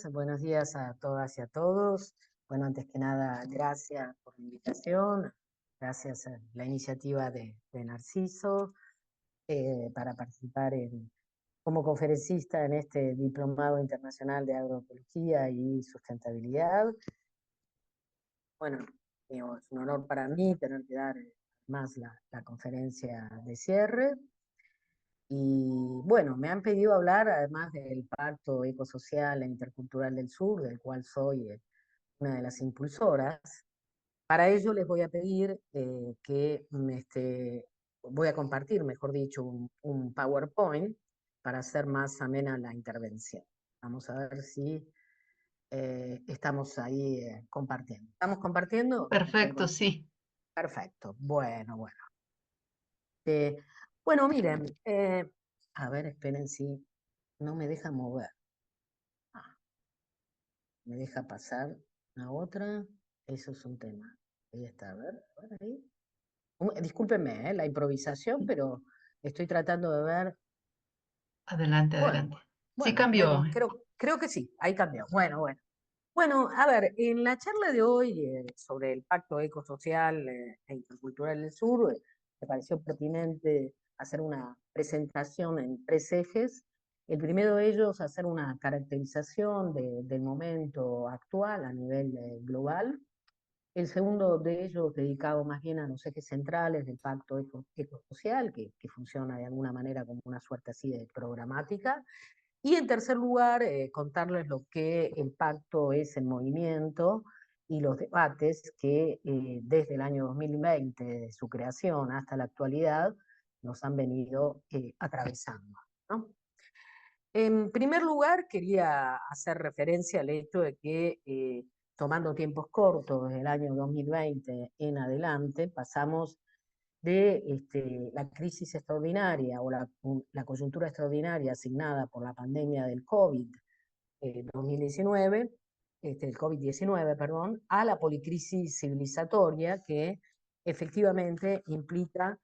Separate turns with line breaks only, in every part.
Buenos días a todas y a todos. Bueno, antes que nada, gracias por la invitación, gracias a la iniciativa de Narciso para participar como conferencista en este Diplomado Internacional de Agroecología y Sustentabilidad. Bueno, es un honor para mí tener que dar más la conferencia de cierre. Y bueno, me han pedido hablar además del Pacto Ecosocial e Intercultural del Sur, del cual soy una de las impulsoras. Para ello les voy a pedir voy a compartir, mejor dicho, un PowerPoint para hacer más amena la intervención. Vamos a ver si estamos ahí compartiendo. ¿Estamos compartiendo?
Perfecto, sí.
Perfecto. Bueno. Eh, bueno, miren, a ver, esperen si no me deja mover. Ah, me deja pasar a otra. Eso es un tema. Ahí está, a ver ahí. Discúlpenme, la improvisación, pero estoy tratando de ver.
Adelante,
Bueno,
adelante. Sí
bueno,
cambió.
creo que sí, ahí cambió. Bueno. Bueno, a ver, en la charla de hoy sobre el Pacto Ecosocial e Intercultural del Sur, me pareció pertinente hacer una presentación en tres ejes. El primero de ellos, hacer una caracterización del momento actual a nivel global. El segundo de ellos, dedicado más bien a los ejes centrales del Pacto Ecosocial, que funciona de alguna manera como una suerte así de programática. Y en tercer lugar, contarles lo que el pacto es en movimiento y los debates que desde el año 2020, de su creación hasta la actualidad, nos han venido atravesando, ¿no? En primer lugar, quería hacer referencia al hecho de que, tomando tiempos cortos, desde el año 2020 en adelante, pasamos de la crisis extraordinaria o la coyuntura extraordinaria asignada por la pandemia del COVID 2019, el COVID-19, perdón, a la policrisis civilizatoria que efectivamente implica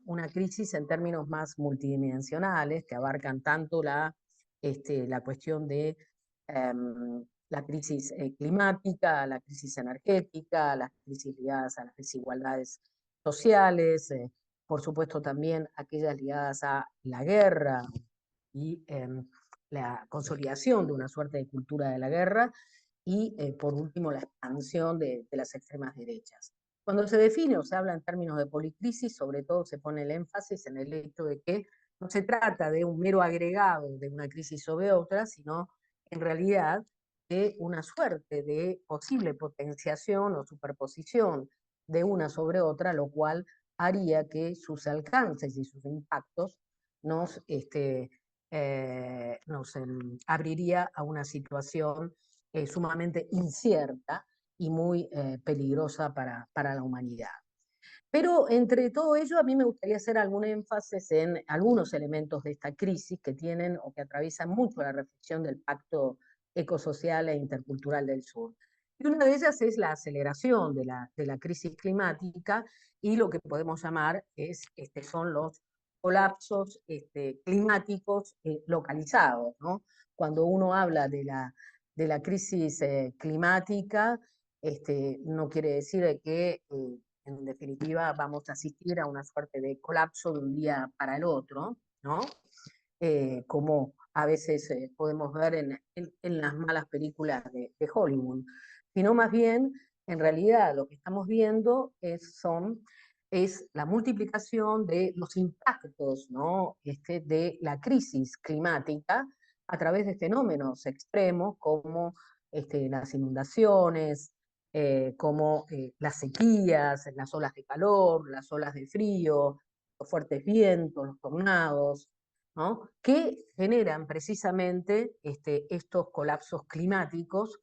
una crisis en términos más multidimensionales que abarcan tanto la cuestión de la crisis climática, la crisis energética, las crisis ligadas a las desigualdades sociales, por supuesto también aquellas ligadas a la guerra y la consolidación de una suerte de cultura de la guerra y, por último, la expansión de las extremas derechas. Cuando se define o se habla en términos de policrisis, sobre todo se pone el énfasis en el hecho de que no se trata de un mero agregado de una crisis sobre otra, sino en realidad de una suerte de posible potenciación o superposición de una sobre otra, lo cual haría que sus alcances y sus impactos nos abriría a una situación sumamente incierta y muy peligrosa para la humanidad. Pero entre todo ello, a mí me gustaría hacer algún énfasis en algunos elementos de esta crisis que tienen o que atraviesan mucho la reflexión del Pacto Ecosocial e Intercultural del Sur. Y una de ellas es la aceleración de la crisis climática y lo que podemos llamar son los colapsos climáticos localizados, ¿no? Cuando uno habla de la crisis climática, no quiere decir que en definitiva vamos a asistir a una suerte de colapso de un día para el otro, ¿no? Como a veces podemos ver en las malas películas de Hollywood, sino más bien, en realidad, lo que estamos viendo es la multiplicación de los impactos, ¿no? De la crisis climática a través de fenómenos extremos como las inundaciones, como las sequías, las olas de calor, las olas de frío, los fuertes vientos, los tornados, ¿no? Que generan precisamente estos colapsos climáticos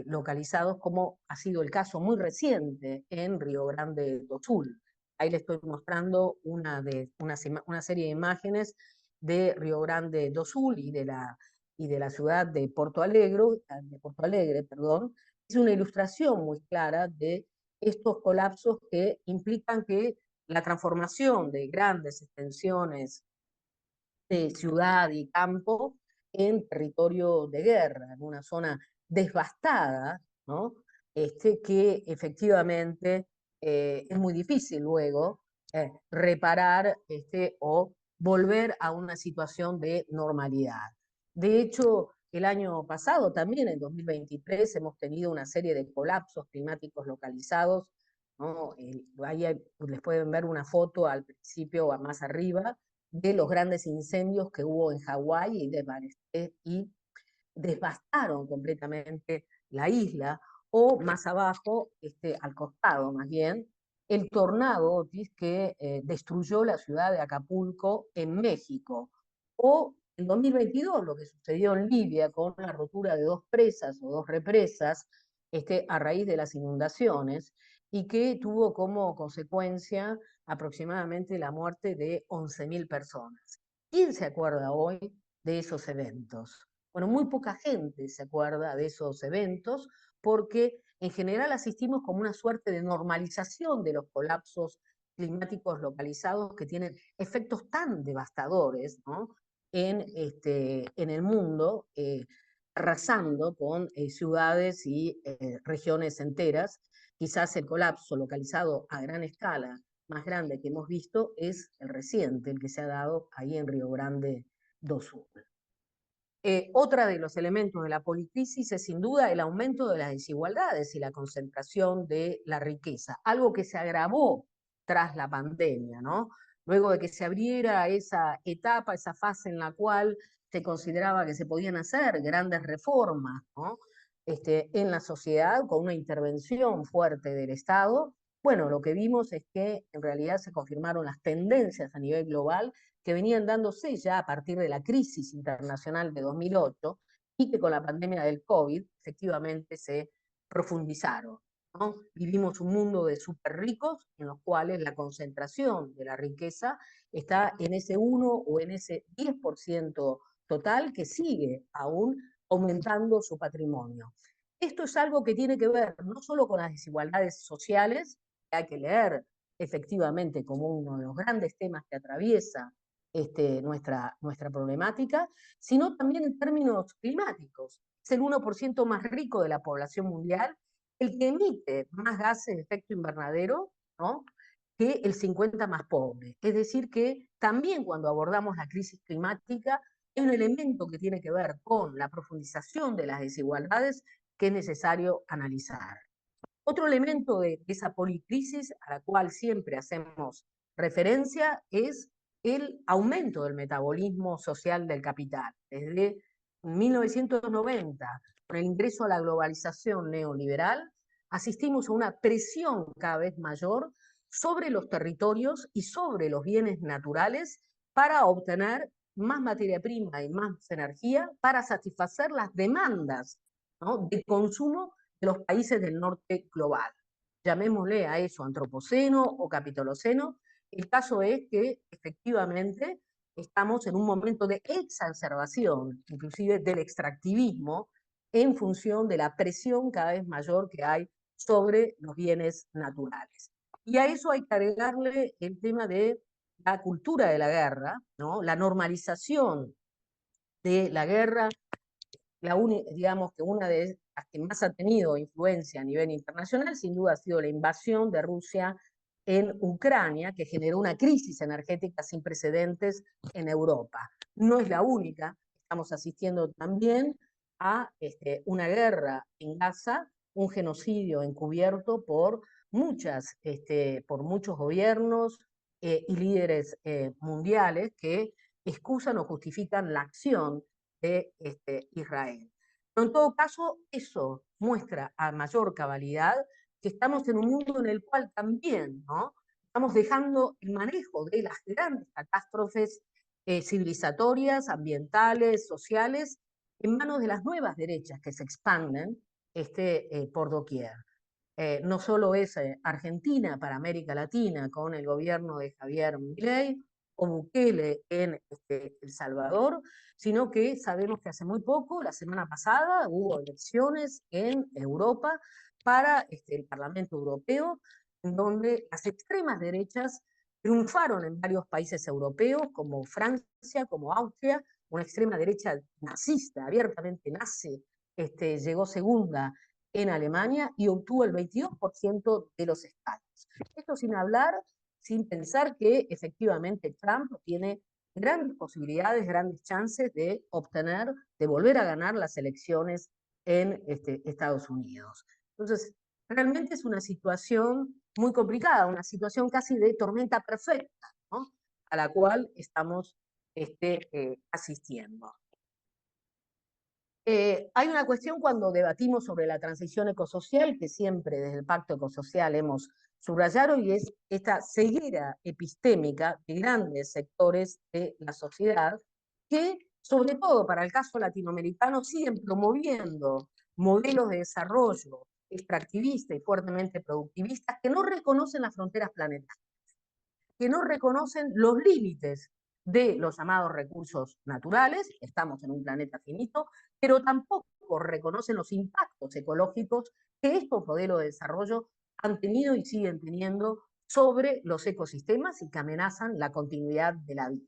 localizados, como ha sido el caso muy reciente en Río Grande do Sul. Ahí les estoy mostrando una serie de imágenes de Río Grande do Sul y de la ciudad de Porto Alegre, perdón. Es una ilustración muy clara de estos colapsos que implican que la transformación de grandes extensiones de ciudad y campo en territorio de guerra, en una zona devastada, ¿no? Que efectivamente es muy difícil luego reparar o volver a una situación de normalidad. De hecho, el año pasado, también en 2023, hemos tenido una serie de colapsos climáticos localizados, ¿no? Ahí les pueden ver una foto al principio o más arriba de los grandes incendios que hubo en Hawái y devastaron completamente la isla, o más abajo, al costado más bien, el tornado Otis que destruyó la ciudad de Acapulco en México, o en 2022 lo que sucedió en Libia con la rotura de dos presas o dos represas a raíz de las inundaciones y que tuvo como consecuencia aproximadamente la muerte de 11.000 personas. ¿Quién se acuerda hoy de esos eventos? Bueno, muy poca gente se acuerda de esos eventos porque en general asistimos como una suerte de normalización de los colapsos climáticos localizados que tienen efectos tan devastadores, ¿no? en el mundo, arrasando con ciudades y regiones enteras. Quizás el colapso localizado a gran escala más grande que hemos visto es el reciente, el que se ha dado ahí en Río Grande do Sul. Otra de los elementos de la policrisis es sin duda el aumento de las desigualdades y la concentración de la riqueza, algo que se agravó tras la pandemia, ¿no? Luego de que se abriera esa etapa, esa fase en la cual se consideraba que se podían hacer grandes reformas, ¿no? En la sociedad con una intervención fuerte del Estado, bueno, lo que vimos es que en realidad se confirmaron las tendencias a nivel global que venían dándose ya a partir de la crisis internacional de 2008 y que con la pandemia del COVID efectivamente se profundizaron, ¿no? Vivimos un mundo de súper ricos en los cuales la concentración de la riqueza está en ese 1 o en ese 10% total que sigue aún aumentando su patrimonio. Esto es algo que tiene que ver no solo con las desigualdades sociales, que hay que leer efectivamente como uno de los grandes temas que atraviesa nuestra problemática, sino también en términos climáticos. Es el 1% más rico de la población mundial, el que emite más gases de efecto invernadero, ¿no? que el 50 más pobre. Es decir, que también cuando abordamos la crisis climática, hay un elemento que tiene que ver con la profundización de las desigualdades que es necesario analizar. Otro elemento de esa policrisis a la cual siempre hacemos referencia es el aumento del metabolismo social del capital. Desde 1990, con el ingreso a la globalización neoliberal, asistimos a una presión cada vez mayor sobre los territorios y sobre los bienes naturales para obtener más materia prima y más energía para satisfacer las demandas, ¿no? de consumo de los países del norte global. Llamémosle a eso antropoceno o capitoloceno. El caso es que efectivamente estamos en un momento de exacerbación, inclusive del extractivismo, en función de la presión cada vez mayor que hay sobre los bienes naturales. Y a eso hay que agregarle el tema de la cultura de la guerra, ¿no? La normalización de la guerra, digamos que una de las que más ha tenido influencia a nivel internacional, sin duda ha sido la invasión de Rusia en Ucrania, que generó una crisis energética sin precedentes en Europa. No es la única, estamos asistiendo también a una guerra en Gaza, un genocidio encubierto por muchos gobiernos y líderes mundiales que excusan o justifican la acción de Israel. Pero en todo caso, eso muestra a mayor cabalidad que estamos en un mundo en el cual también, ¿no? Estamos dejando el manejo de las grandes catástrofes civilizatorias, ambientales, sociales, en manos de las nuevas derechas que se expanden por doquier. No solo es Argentina para América Latina con el gobierno de Javier Milei o Bukele en El Salvador, sino que sabemos que hace muy poco, la semana pasada, hubo elecciones en Europa para el Parlamento Europeo, en donde las extremas derechas triunfaron en varios países europeos, como Francia, como Austria, una extrema derecha nazista, abiertamente nazi, llegó segunda en Alemania y obtuvo el 22% de los escaños. Esto sin hablar, sin pensar que efectivamente Trump tiene grandes posibilidades, grandes chances de obtener, de volver a ganar las elecciones en Estados Unidos. Entonces, realmente es una situación muy complicada, una situación casi de tormenta perfecta, ¿no? A la cual estamos asistiendo. Hay una cuestión cuando debatimos sobre la transición ecosocial que siempre desde el Pacto Ecosocial hemos subrayado y es esta ceguera epistémica de grandes sectores de la sociedad que, sobre todo para el caso latinoamericano, siguen promoviendo modelos de desarrollo extractivistas y fuertemente productivistas que no reconocen las fronteras planetarias, que no reconocen los límites de los llamados recursos naturales, estamos en un planeta finito, pero tampoco reconocen los impactos ecológicos que estos modelos de desarrollo han tenido y siguen teniendo sobre los ecosistemas y que amenazan la continuidad de la vida.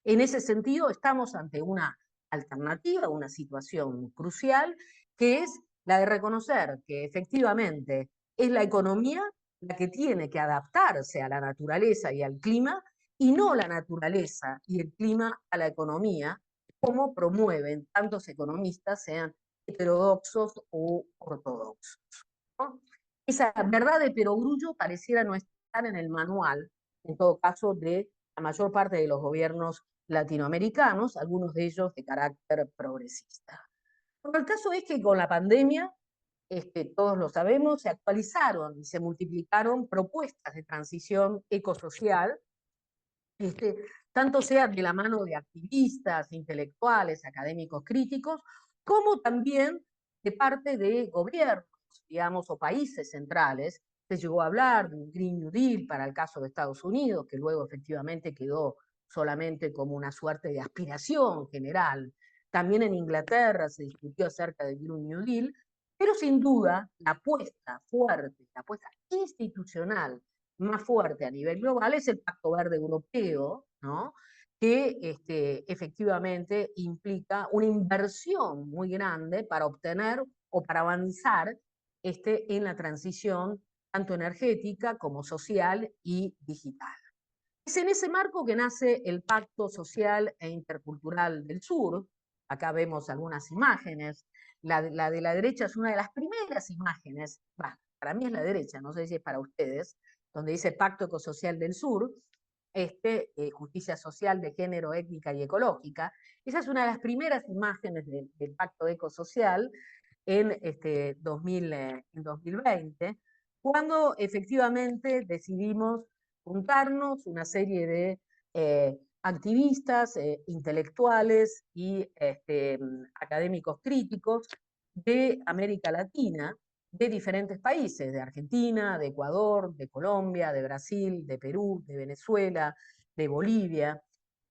En ese sentido, estamos ante una alternativa, una situación crucial, que es la de reconocer que efectivamente es la economía la que tiene que adaptarse a la naturaleza y al clima, y no la naturaleza y el clima a la economía, como promueven tantos economistas, sean heterodoxos o ortodoxos, ¿no? Esa verdad de perogrullo pareciera no estar en el manual, en todo caso, de la mayor parte de los gobiernos latinoamericanos, algunos de ellos de carácter progresista. Pero el caso es que con la pandemia, todos lo sabemos, se actualizaron y se multiplicaron propuestas de transición ecosocial, este, tanto sea de la mano de activistas, intelectuales, académicos críticos, como también de parte de gobiernos, digamos, o países centrales. Se llegó a hablar de un Green New Deal para el caso de Estados Unidos, que luego efectivamente quedó solamente como una suerte de aspiración general. También en Inglaterra se discutió acerca del Green New Deal, pero sin duda la apuesta fuerte, la apuesta institucional más fuerte a nivel global es el Pacto Verde Europeo, ¿no? Que efectivamente implica una inversión muy grande para obtener o para avanzar en la transición tanto energética como social y digital. Es en ese marco que nace el Pacto Social e Intercultural del Sur. Acá vemos algunas imágenes. La de la derecha es una de las primeras imágenes, para mí es la derecha, no sé si es para ustedes, donde dice Pacto Ecosocial del Sur, justicia social de género, étnica y ecológica. Esa es una de las primeras imágenes del Pacto Ecosocial en, 2020, cuando efectivamente decidimos juntarnos una serie de activistas, intelectuales y académicos críticos de América Latina, de diferentes países, de Argentina, de Ecuador, de Colombia, de Brasil, de Perú, de Venezuela, de Bolivia.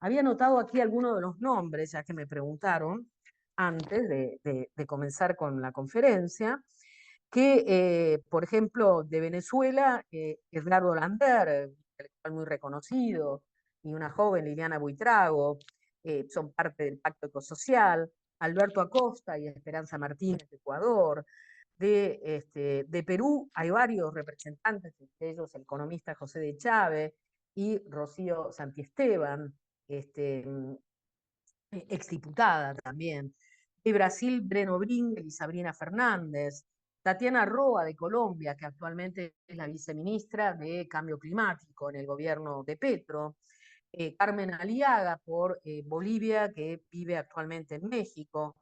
Había notado aquí algunos de los nombres, ya que me preguntaron antes de comenzar con la conferencia, que, por ejemplo, de Venezuela, Edgardo Lander, intelectual muy reconocido, y una joven Liliana Buitrago, son parte del Pacto Ecosocial, Alberto Acosta y Esperanza Martínez de Ecuador. De Perú hay varios representantes, entre ellos el economista José de Chávez y Rocío Santiesteban, exdiputada también. De Brasil, Breno Bringel y Sabrina Fernández. Tatiana Roa de Colombia, que actualmente es la viceministra de Cambio Climático en el gobierno de Petro. Carmen Aliaga por Bolivia, que vive actualmente en México.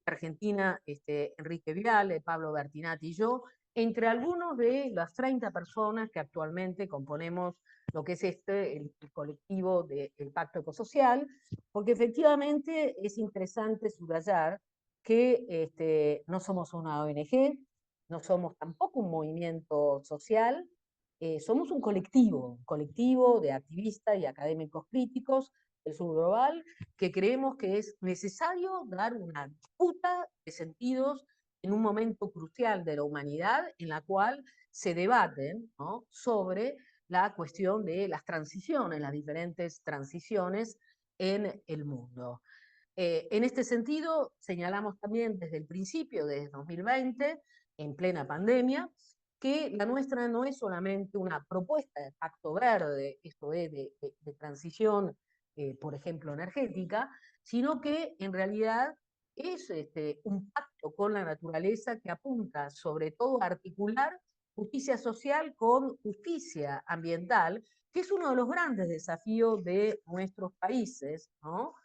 Argentina, Enrique Viale, Pablo Bertinati y yo, entre algunos de las 30 personas que actualmente componemos lo que es el colectivo del Pacto Ecosocial, porque efectivamente es interesante subrayar que no somos una ONG, no somos tampoco un movimiento social, somos un colectivo de activistas y académicos críticos del sur global, que creemos que es necesario dar una disputa de sentidos en un momento crucial de la humanidad en la cual se debaten, ¿no?, sobre la cuestión de las transiciones, las diferentes transiciones en el mundo. En este sentido, señalamos también desde el principio, desde 2020, en plena pandemia, que la nuestra no es solamente una propuesta de pacto verde, esto es, de transición, por ejemplo, energética, sino que en realidad es un pacto con la naturaleza que apunta sobre todo a articular justicia social con justicia ambiental, que es uno de los grandes desafíos de nuestros países, ¿no?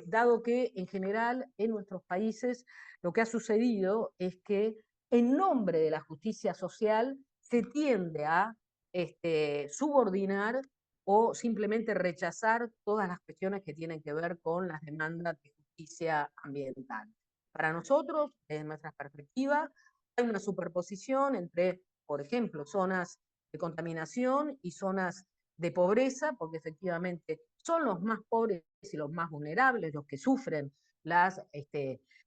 Dado que en general en nuestros países lo que ha sucedido es que en nombre de la justicia social se tiende a subordinar o simplemente rechazar todas las cuestiones que tienen que ver con las demandas de justicia ambiental. Para nosotros, desde nuestra perspectiva, hay una superposición entre, por ejemplo, zonas de contaminación y zonas de pobreza, porque efectivamente son los más pobres y los más vulnerables los que sufren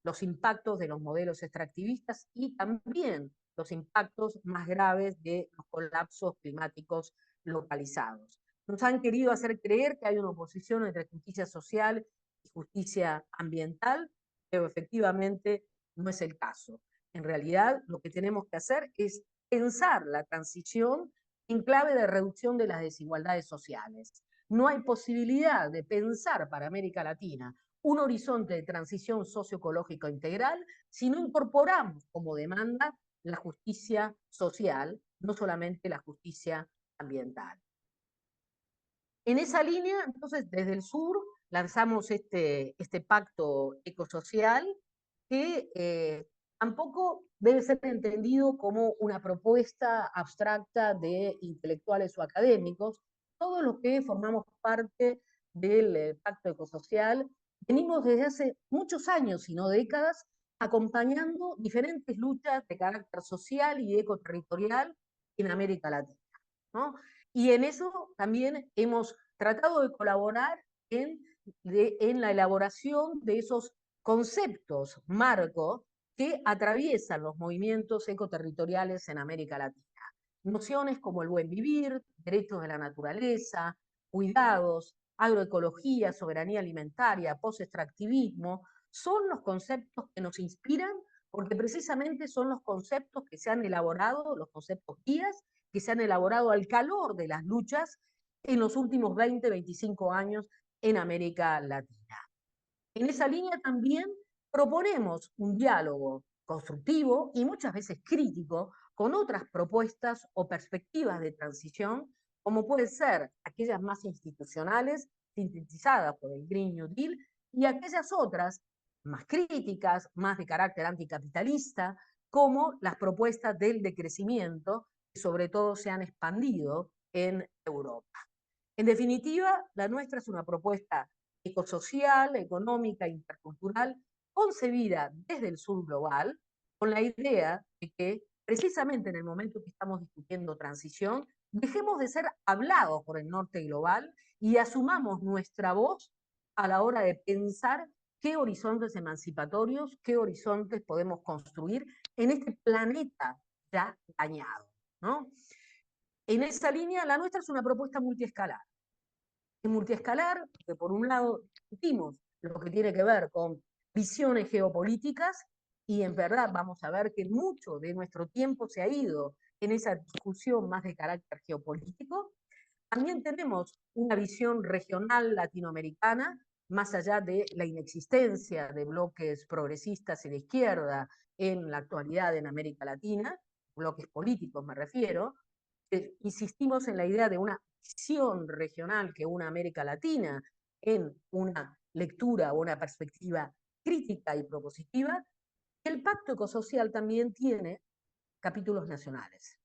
los impactos de los modelos extractivistas y también los impactos más graves de los colapsos climáticos localizados. Nos han querido hacer creer que hay una oposición entre justicia social y justicia ambiental, pero efectivamente no es el caso. En realidad, lo que tenemos que hacer es pensar la transición en clave de reducción de las desigualdades sociales. No hay posibilidad de pensar para América Latina un horizonte de transición socioecológica integral si no incorporamos como demanda la justicia social, no solamente la justicia ambiental. En esa línea, entonces, desde el sur lanzamos este pacto ecosocial que tampoco debe ser entendido como una propuesta abstracta de intelectuales o académicos. Todos los que formamos parte del pacto ecosocial venimos desde hace muchos años, si no décadas, acompañando diferentes luchas de carácter social y ecoterritorial en América Latina, ¿no? Y en eso también hemos tratado de colaborar en la elaboración de esos conceptos marco que atraviesan los movimientos ecoterritoriales en América Latina. Nociones como el buen vivir, derechos de la naturaleza, cuidados, agroecología, soberanía alimentaria, post-extractivismo, son los conceptos que nos inspiran porque precisamente son los conceptos que se han elaborado, los conceptos guías, que se han elaborado al calor de las luchas en los últimos 20, 25 años en América Latina. En esa línea también proponemos un diálogo constructivo y muchas veces crítico con otras propuestas o perspectivas de transición, como pueden ser aquellas más institucionales, sintetizadas por el Green New Deal, y aquellas otras más críticas, más de carácter anticapitalista, como las propuestas del decrecimiento, que sobre todo se han expandido en Europa. En definitiva, la nuestra es una propuesta ecosocial, económica, intercultural, concebida desde el sur global, con la idea de que precisamente en el momento que estamos discutiendo transición, dejemos de ser hablados por el norte global y asumamos nuestra voz a la hora de pensar qué horizontes emancipatorios, qué horizontes podemos construir en este planeta ya dañado, ¿no? En esa línea, la nuestra es una propuesta multiescalar. Es multiescalar, porque por un lado discutimos lo que tiene que ver con visiones geopolíticas y en verdad vamos a ver que mucho de nuestro tiempo se ha ido en esa discusión más de carácter geopolítico. También tenemos una visión regional latinoamericana, más allá de la inexistencia de bloques progresistas y de izquierda en la actualidad en América Latina, bloques políticos me refiero, insistimos en la idea de una visión regional que una América Latina en una lectura o una perspectiva crítica y propositiva. El pacto ecosocial también tiene capítulos nacionales,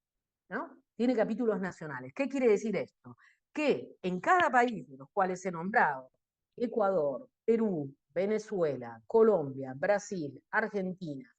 ¿no? Tiene capítulos nacionales. ¿Qué quiere decir esto? Que en cada país de los cuales he nombrado, Ecuador, Perú, Venezuela, Colombia, Brasil, Argentina,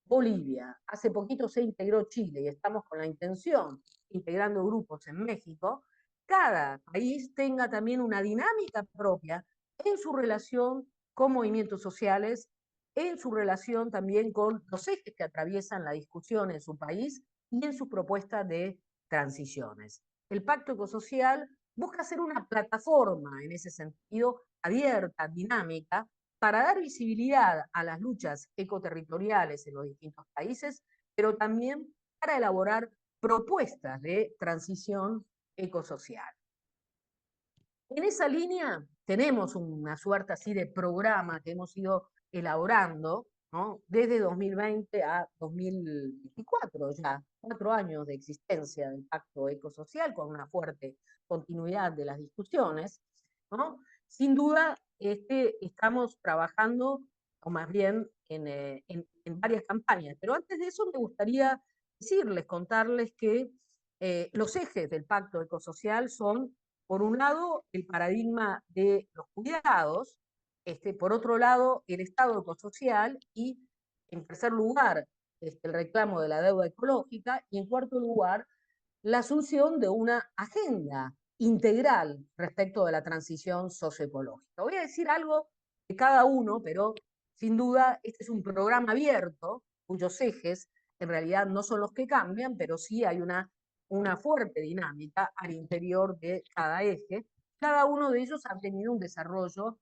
Bolivia, hace poquito se integró Chile y estamos con la intención, integrando grupos en México, cada país tenga también una dinámica propia en su relación con movimientos sociales, en su relación también con los ejes que atraviesan la discusión en su país y en su propuesta de transiciones. El pacto ecosocial busca ser una plataforma en ese sentido abierta, dinámica, para dar visibilidad a las luchas ecoterritoriales en los distintos países, pero también para elaborar propuestas de transición ecosocial. En esa línea tenemos una suerte así de programa que hemos ido elaborando, ¿no? Desde 2020 a 2024, ya 4 años de existencia del Pacto Ecosocial, con una fuerte continuidad de las discusiones, ¿no? Sin duda, estamos trabajando, o más bien en varias campañas, pero antes de eso me gustaría decirles, contarles que los ejes del Pacto Ecosocial son, por un lado, el paradigma de los cuidados, por otro lado, el Estado ecosocial y, en tercer lugar, el reclamo de la deuda ecológica y, en cuarto lugar, la asunción de una agenda integral respecto de la transición socioecológica. Voy a decir algo de cada uno, pero sin duda este es un programa abierto cuyos ejes en realidad no son los que cambian, pero sí hay una fuerte dinámica al interior de cada eje. Cada uno de ellos ha tenido un desarrollo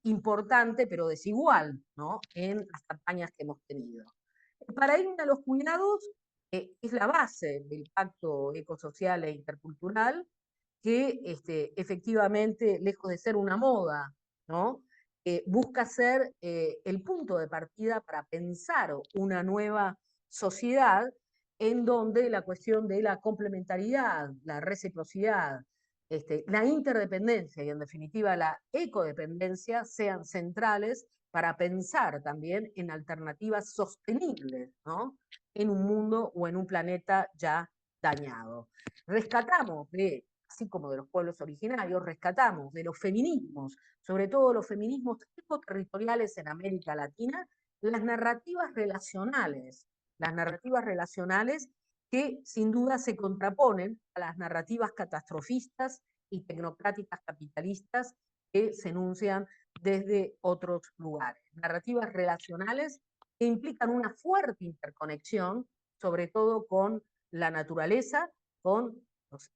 importante, pero desigual, ¿no? En las campañas que hemos tenido. El paradigma de los cuidados es la base del pacto ecosocial e intercultural, que efectivamente, lejos de ser una moda, ¿no? Busca ser el punto de partida para pensar una nueva sociedad en donde la cuestión de la complementariedad, la reciprocidad, la interdependencia y en definitiva la ecodependencia sean centrales para pensar también en alternativas sostenibles, ¿no? En un mundo o en un planeta ya dañado. Rescatamos así como de los pueblos originarios, rescatamos de los feminismos, sobre todo los feminismos ecoterritoriales en América Latina, las narrativas relacionales que sin duda se contraponen a las narrativas catastrofistas y tecnocráticas capitalistas que se enuncian desde otros lugares. Narrativas relacionales que implican una fuerte interconexión, sobre todo con la naturaleza,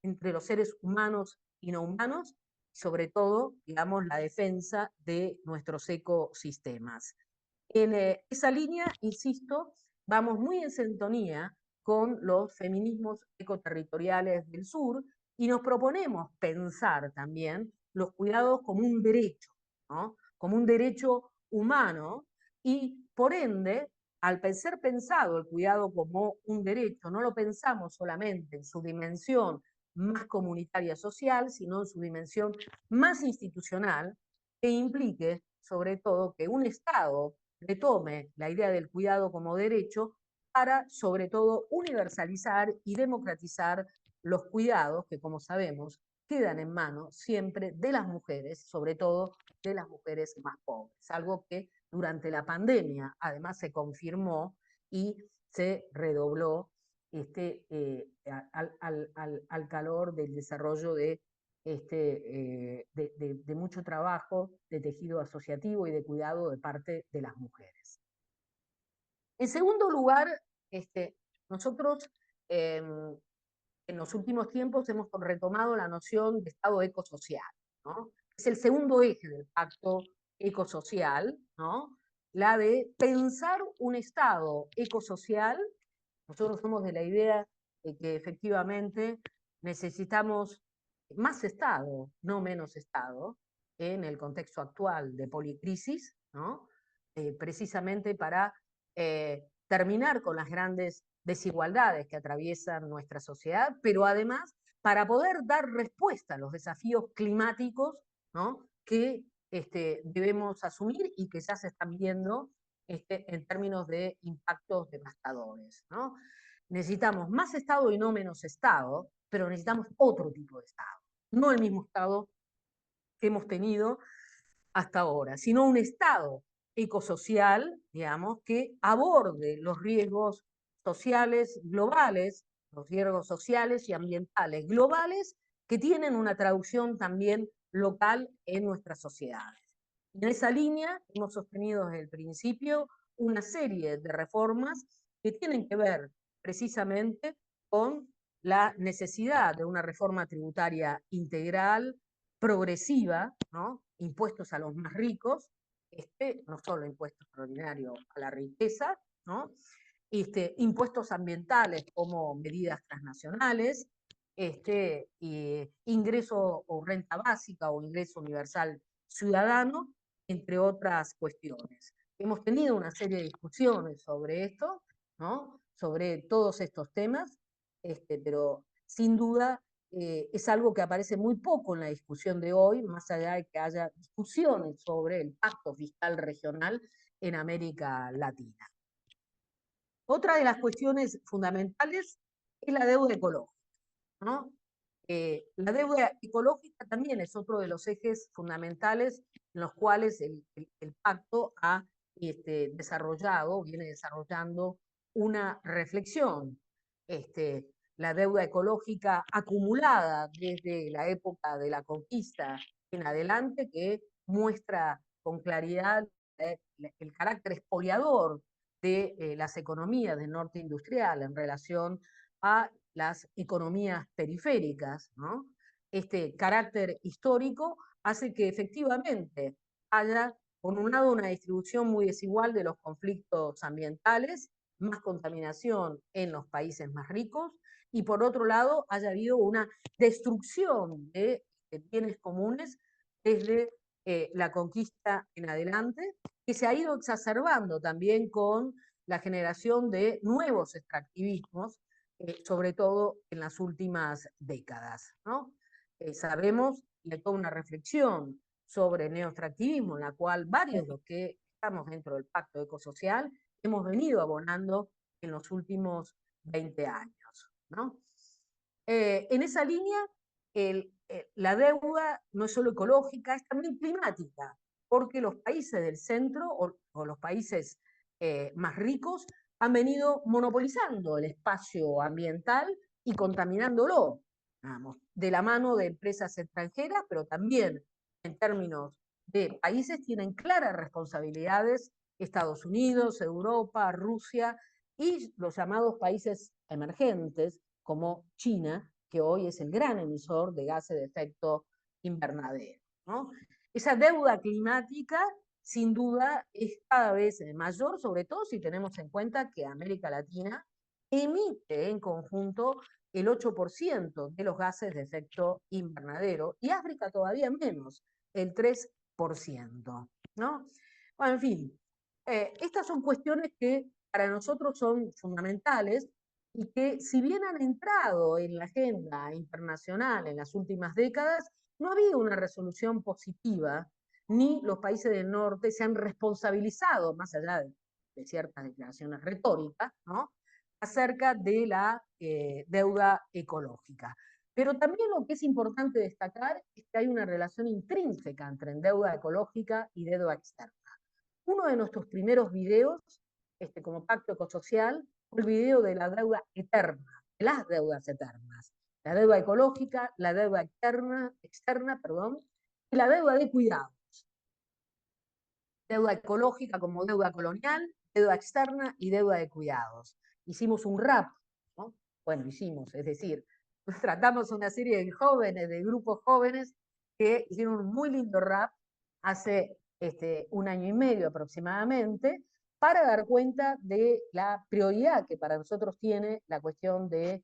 entre los seres humanos y no humanos, y sobre todo, digamos, la defensa de nuestros ecosistemas. En esa línea, insisto, vamos muy en sintonía con los feminismos ecoterritoriales del sur y nos proponemos pensar también los cuidados como un derecho, ¿no? Como un derecho humano y, por ende, al ser pensado el cuidado como un derecho, no lo pensamos solamente en su dimensión más comunitaria social, sino en su dimensión más institucional, que implique, sobre todo, que un Estado retome la idea del cuidado como derecho para, sobre todo, universalizar y democratizar los cuidados que, como sabemos, quedan en manos siempre de las mujeres, sobre todo de las mujeres más pobres, algo que durante la pandemia además se confirmó y se redobló al calor del desarrollo de mucho trabajo de tejido asociativo y de cuidado de parte de las mujeres. En segundo lugar, nosotros en los últimos tiempos hemos retomado la noción de Estado ecosocial, ¿no? Es el segundo eje del pacto ecosocial, ¿no? La de pensar un Estado ecosocial. Nosotros somos de la idea de que efectivamente necesitamos más Estado, no menos Estado, en el contexto actual de policrisis, ¿no? Precisamente para terminar con las grandes desigualdades que atraviesan nuestra sociedad, pero además para poder dar respuesta a los desafíos climáticos, ¿no? Que debemos asumir y que ya se están viendo en términos de impactos devastadores, ¿no? Necesitamos más Estado y no menos Estado, pero necesitamos otro tipo de Estado, no el mismo Estado que hemos tenido hasta ahora, sino un Estado ecosocial, digamos, que aborde los riesgos sociales globales, los riesgos sociales y ambientales globales que tienen una traducción también local en nuestras sociedades. En esa línea hemos sostenido desde el principio una serie de reformas que tienen que ver precisamente con la necesidad de una reforma tributaria integral, progresiva, ¿no? impuestos a los más ricos, no solo impuesto extraordinario a la riqueza, ¿no? Impuestos ambientales como medidas transnacionales, ingreso o renta básica o ingreso universal ciudadano, entre otras cuestiones. Hemos tenido una serie de discusiones sobre esto, ¿no? Sobre todos estos temas, pero sin duda es algo que aparece muy poco en la discusión de hoy, más allá de que haya discusiones sobre el pacto fiscal regional en América Latina. Otra de las cuestiones fundamentales es la deuda ecológica, ¿no? La deuda ecológica también es otro de los ejes fundamentales en los cuales el pacto ha viene desarrollando una reflexión. La deuda ecológica acumulada desde la época de la conquista en adelante, que muestra con claridad el carácter expoliador de las economías del norte industrial en relación a las economías periféricas, ¿no? Este carácter histórico hace que efectivamente haya, por un lado, una distribución muy desigual de los conflictos ambientales, más contaminación en los países más ricos, y por otro lado, haya habido una destrucción de bienes comunes desde la conquista en adelante, que se ha ido exacerbando también con la generación de nuevos extractivismos, sobre todo en las últimas décadas, ¿no? Sabemos, y hay toda una reflexión sobre el neoextractivismo, en la cual varios de los que estamos dentro del Pacto Ecosocial hemos venido abonando en los últimos 20 años, ¿no? En esa línea, la deuda no es solo ecológica, es también climática, porque los países del centro o los países más ricos han venido monopolizando el espacio ambiental y contaminándolo, vamos, de la mano de empresas extranjeras, pero también en términos de países tienen claras responsabilidades Estados Unidos, Europa, Rusia y los llamados países emergentes como China, que hoy es el gran emisor de gases de efecto invernadero, ¿no? Esa deuda climática sin duda es cada vez mayor, sobre todo si tenemos en cuenta que América Latina emite en conjunto el 8% de los gases de efecto invernadero y África todavía menos, el 3%, ¿no? Bueno, en fin, estas son cuestiones que para nosotros son fundamentales y que si bien han entrado en la agenda internacional en las últimas décadas, no ha habido una resolución positiva, ni los países del norte se han responsabilizado, más allá de ciertas declaraciones retóricas, ¿no?, acerca de la deuda ecológica. Pero también lo que es importante destacar es que hay una relación intrínseca entre deuda ecológica y deuda externa. Uno de nuestros primeros videos, como Pacto Ecosocial, fue el video de la deuda eterna, de las deudas eternas. La deuda ecológica, la deuda externa, y la deuda de cuidados. Deuda ecológica como deuda colonial, deuda externa y deuda de cuidados. Hicimos un rap, ¿no? Bueno, es decir, tratamos una serie de jóvenes, de grupos jóvenes, que hicieron un muy lindo rap hace un año y medio aproximadamente, para dar cuenta de la prioridad que para nosotros tiene la cuestión de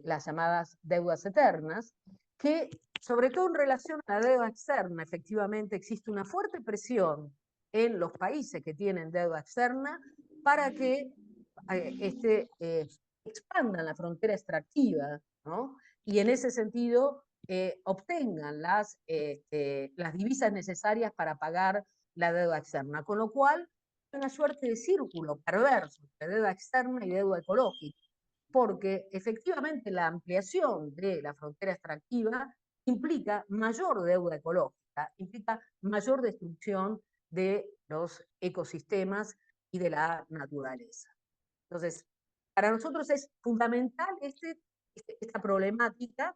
las llamadas deudas eternas, que sobre todo en relación a la deuda externa, efectivamente existe una fuerte presión en los países que tienen deuda externa para que expandan la frontera extractiva, ¿no? Y en ese sentido obtengan las divisas necesarias para pagar la deuda externa, con lo cual hay una suerte de círculo perverso entre deuda externa y deuda ecológica, porque efectivamente la ampliación de la frontera extractiva implica mayor deuda ecológica, implica mayor destrucción de los ecosistemas y de la naturaleza. Entonces, para nosotros es fundamental esta problemática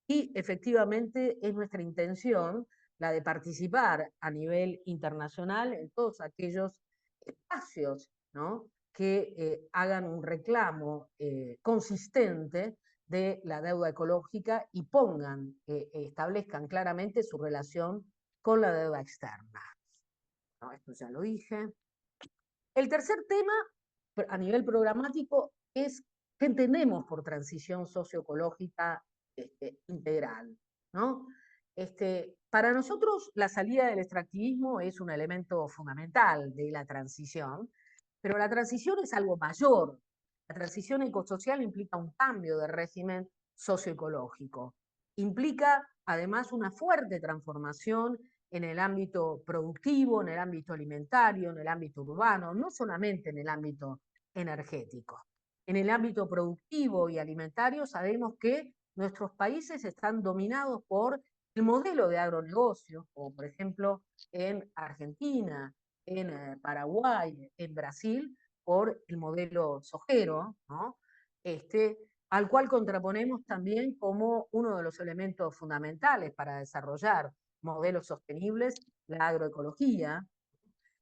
y efectivamente es nuestra intención la de participar a nivel internacional en todos aquellos espacios, ¿no?, que hagan un reclamo consistente de la deuda ecológica y establezcan claramente su relación con la deuda externa. No, esto ya lo dije. El tercer tema a nivel programático es qué entendemos por transición socioecológica integral, ¿no? Para nosotros la salida del extractivismo es un elemento fundamental de la transición, pero la transición es algo mayor. La transición ecosocial implica un cambio de régimen socioecológico. Implica además una fuerte transformación en el ámbito productivo, en el ámbito alimentario, en el ámbito urbano, no solamente en el ámbito energético. En el ámbito productivo y alimentario sabemos que nuestros países están dominados por el modelo de agronegocio, como por ejemplo en Argentina, en Paraguay, en Brasil, por el modelo sojero, ¿no? Al cual contraponemos también como uno de los elementos fundamentales para desarrollar modelos sostenibles, la agroecología,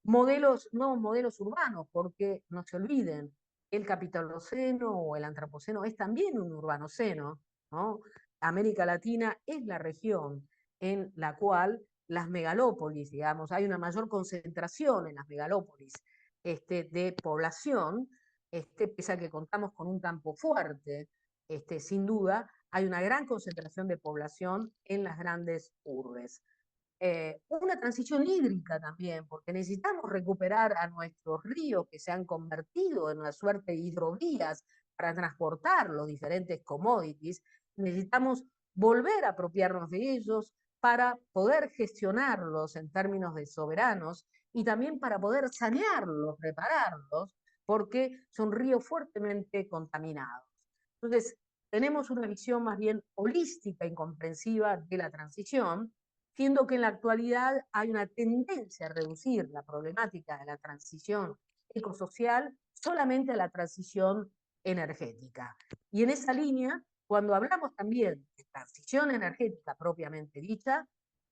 nuevos modelos urbanos, porque no se olviden, el capitaloceno o el antropoceno es también un urbanoceno, ¿no? América Latina es la región en la cual las megalópolis, digamos, hay una mayor concentración en las megalópolis de población, pese a que contamos con un campo fuerte, sin duda, hay una gran concentración de población en las grandes urbes. Una transición hídrica también, porque necesitamos recuperar a nuestros ríos que se han convertido en una suerte de hidrovías para transportar los diferentes commodities. Necesitamos volver a apropiarnos de ellos para poder gestionarlos en términos de soberanos y también para poder sanearlos, repararlos, porque son ríos fuertemente contaminados. Entonces, tenemos una visión más bien holística y comprensiva de la transición, siendo que en la actualidad hay una tendencia a reducir la problemática de la transición ecosocial solamente a la transición energética. Y en esa línea, cuando hablamos también de transición energética propiamente dicha,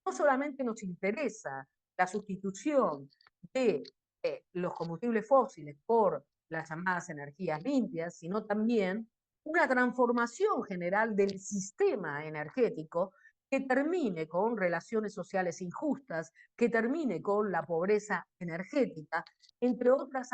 no solamente nos interesa la sustitución de los combustibles fósiles por las llamadas energías limpias, sino también una transformación general del sistema energético que termine con relaciones sociales injustas, que termine con la pobreza energética, entre otras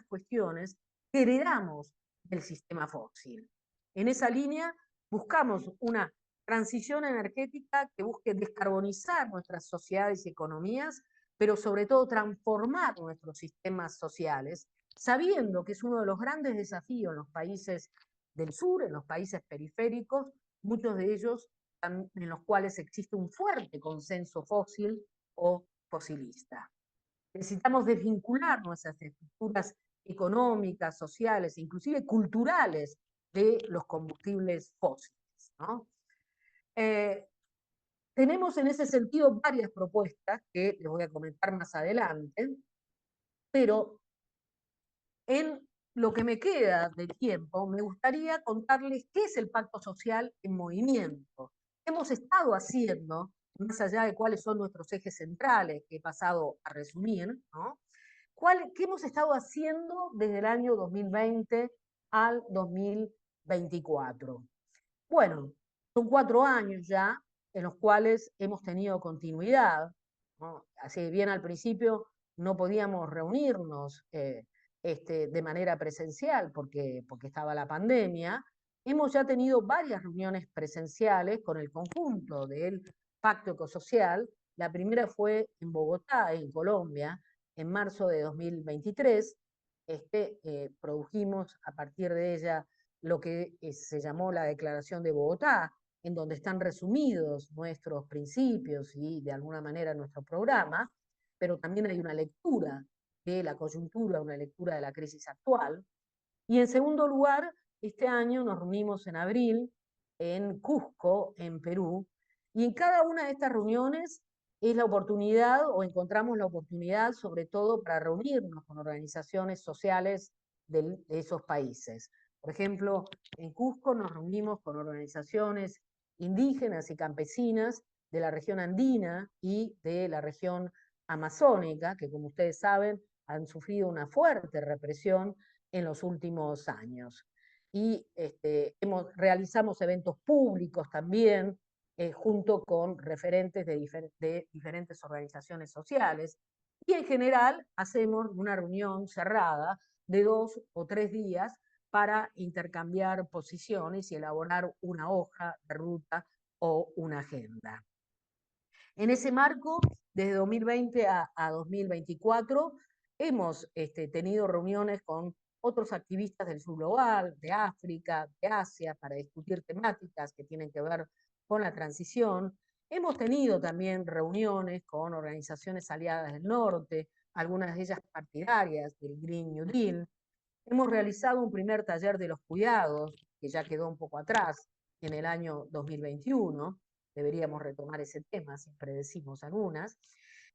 cuestiones que heredamos del sistema fósil. En esa línea buscamos una transición energética que busque descarbonizar nuestras sociedades y economías, pero sobre todo transformar nuestros sistemas sociales, sabiendo que es uno de los grandes desafíos en los países del sur, en los países periféricos, muchos de ellos en los cuales existe un fuerte consenso fósil o fosilista. Necesitamos desvincular nuestras estructuras económicas, sociales, inclusive culturales de los combustibles fósiles, ¿no? Tenemos en ese sentido varias propuestas que les voy a comentar más adelante, pero en lo que me queda del tiempo, me gustaría contarles qué es el Pacto Social en movimiento. ¿Qué hemos estado haciendo, más allá de cuáles son nuestros ejes centrales, que he pasado a resumir, ¿no? ¿Qué hemos estado haciendo desde el año 2020 al 2024? Bueno, son 4 años ya en los cuales hemos tenido continuidad, ¿no? Así bien al principio no podíamos reunirnos de manera presencial porque estaba la pandemia. Hemos ya tenido varias reuniones presenciales con el conjunto del Pacto Ecosocial. La primera fue en Bogotá, en Colombia, en marzo de 2023. Produjimos a partir de ella lo que se llamó la Declaración de Bogotá, en donde están resumidos nuestros principios y de alguna manera nuestro programa, pero también hay una lectura de la coyuntura, una lectura de la crisis actual. Y en segundo lugar, este año nos reunimos en abril en Cusco, en Perú, y en cada una de estas reuniones es la oportunidad o encontramos la oportunidad sobre todo para reunirnos con organizaciones sociales de esos países. Por ejemplo, en Cusco nos reunimos con organizaciones indígenas y campesinas de la región andina y de la región amazónica, que como ustedes saben han sufrido una fuerte represión en los últimos años. Y realizamos eventos públicos también junto con referentes de diferentes organizaciones sociales. Y en general hacemos una reunión cerrada de 2 o 3 días para intercambiar posiciones y elaborar una hoja de ruta o una agenda. En ese marco, desde 2020 a 2024, hemos tenido reuniones con otros activistas del sur global, de África, de Asia, para discutir temáticas que tienen que ver con la transición. Hemos tenido también reuniones con organizaciones aliadas del norte, algunas de ellas partidarias del Green New Deal. Hemos realizado un primer taller de los cuidados, que ya quedó un poco atrás en el año 2021. Deberíamos retomar ese tema, siempre decimos algunas.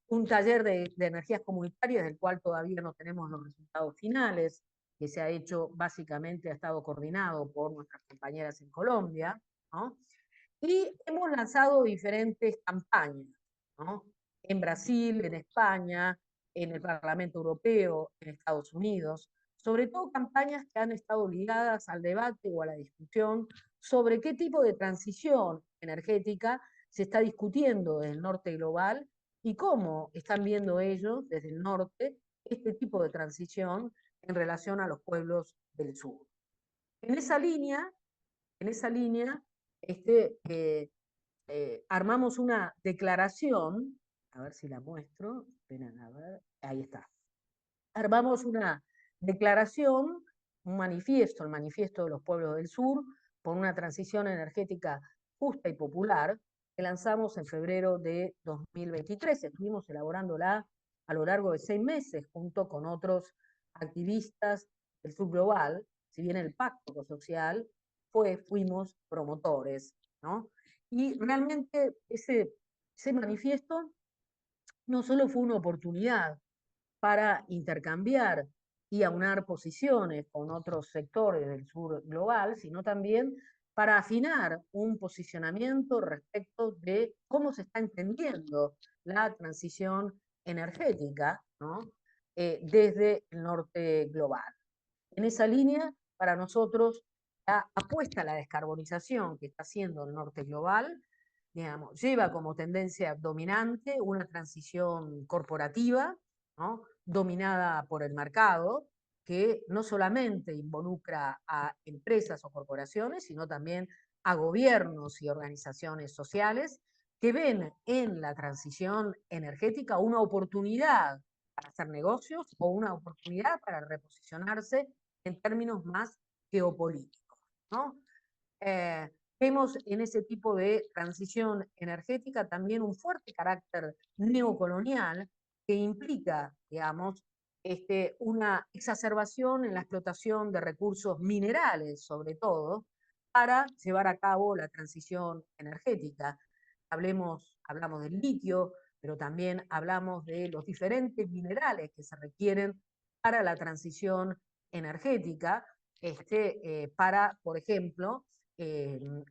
Un taller de energías comunitarias, del cual todavía no tenemos los resultados finales, que se ha hecho básicamente, ha estado coordinado por nuestras compañeras en Colombia, ¿no? Y hemos lanzado diferentes campañas, ¿no? En Brasil, en España, en el Parlamento Europeo, en Estados Unidos, sobre todo campañas que han estado ligadas al debate o a la discusión sobre qué tipo de transición energética se está discutiendo desde el norte global y cómo están viendo ellos desde el norte este tipo de transición en relación a los pueblos del sur. En esa línea, en esa línea armamos una declaración, a ver si la muestro, esperen, a ver, ahí está. Armamos una declaración, un manifiesto, el manifiesto de los pueblos del sur, por una transición energética justa y popular, que lanzamos en febrero de 2023. Estuvimos elaborándola a lo largo de 6 meses, junto con otros activistas del sur global. Si bien el pacto social fuimos promotores, ¿no? Y realmente ese manifiesto no solo fue una oportunidad para intercambiar y aunar posiciones con otros sectores del sur global, sino también para afinar un posicionamiento respecto de cómo se está entendiendo la transición energética, ¿no? Desde el norte global. En esa línea, para nosotros, la apuesta a la descarbonización que está haciendo el norte global, digamos, lleva como tendencia dominante una transición corporativa, ¿no? Dominada por el mercado, que no solamente involucra a empresas o corporaciones, sino también a gobiernos y organizaciones sociales que ven en la transición energética una oportunidad para hacer negocios o una oportunidad para reposicionarse en términos más geopolíticos, ¿no? Vemos en ese tipo de transición energética también un fuerte carácter neocolonial que implica, digamos, una exacerbación en la explotación de recursos minerales, sobre todo, para llevar a cabo la transición energética. Hablamos del litio, pero también hablamos de los diferentes minerales que se requieren para la transición energética, para, por ejemplo,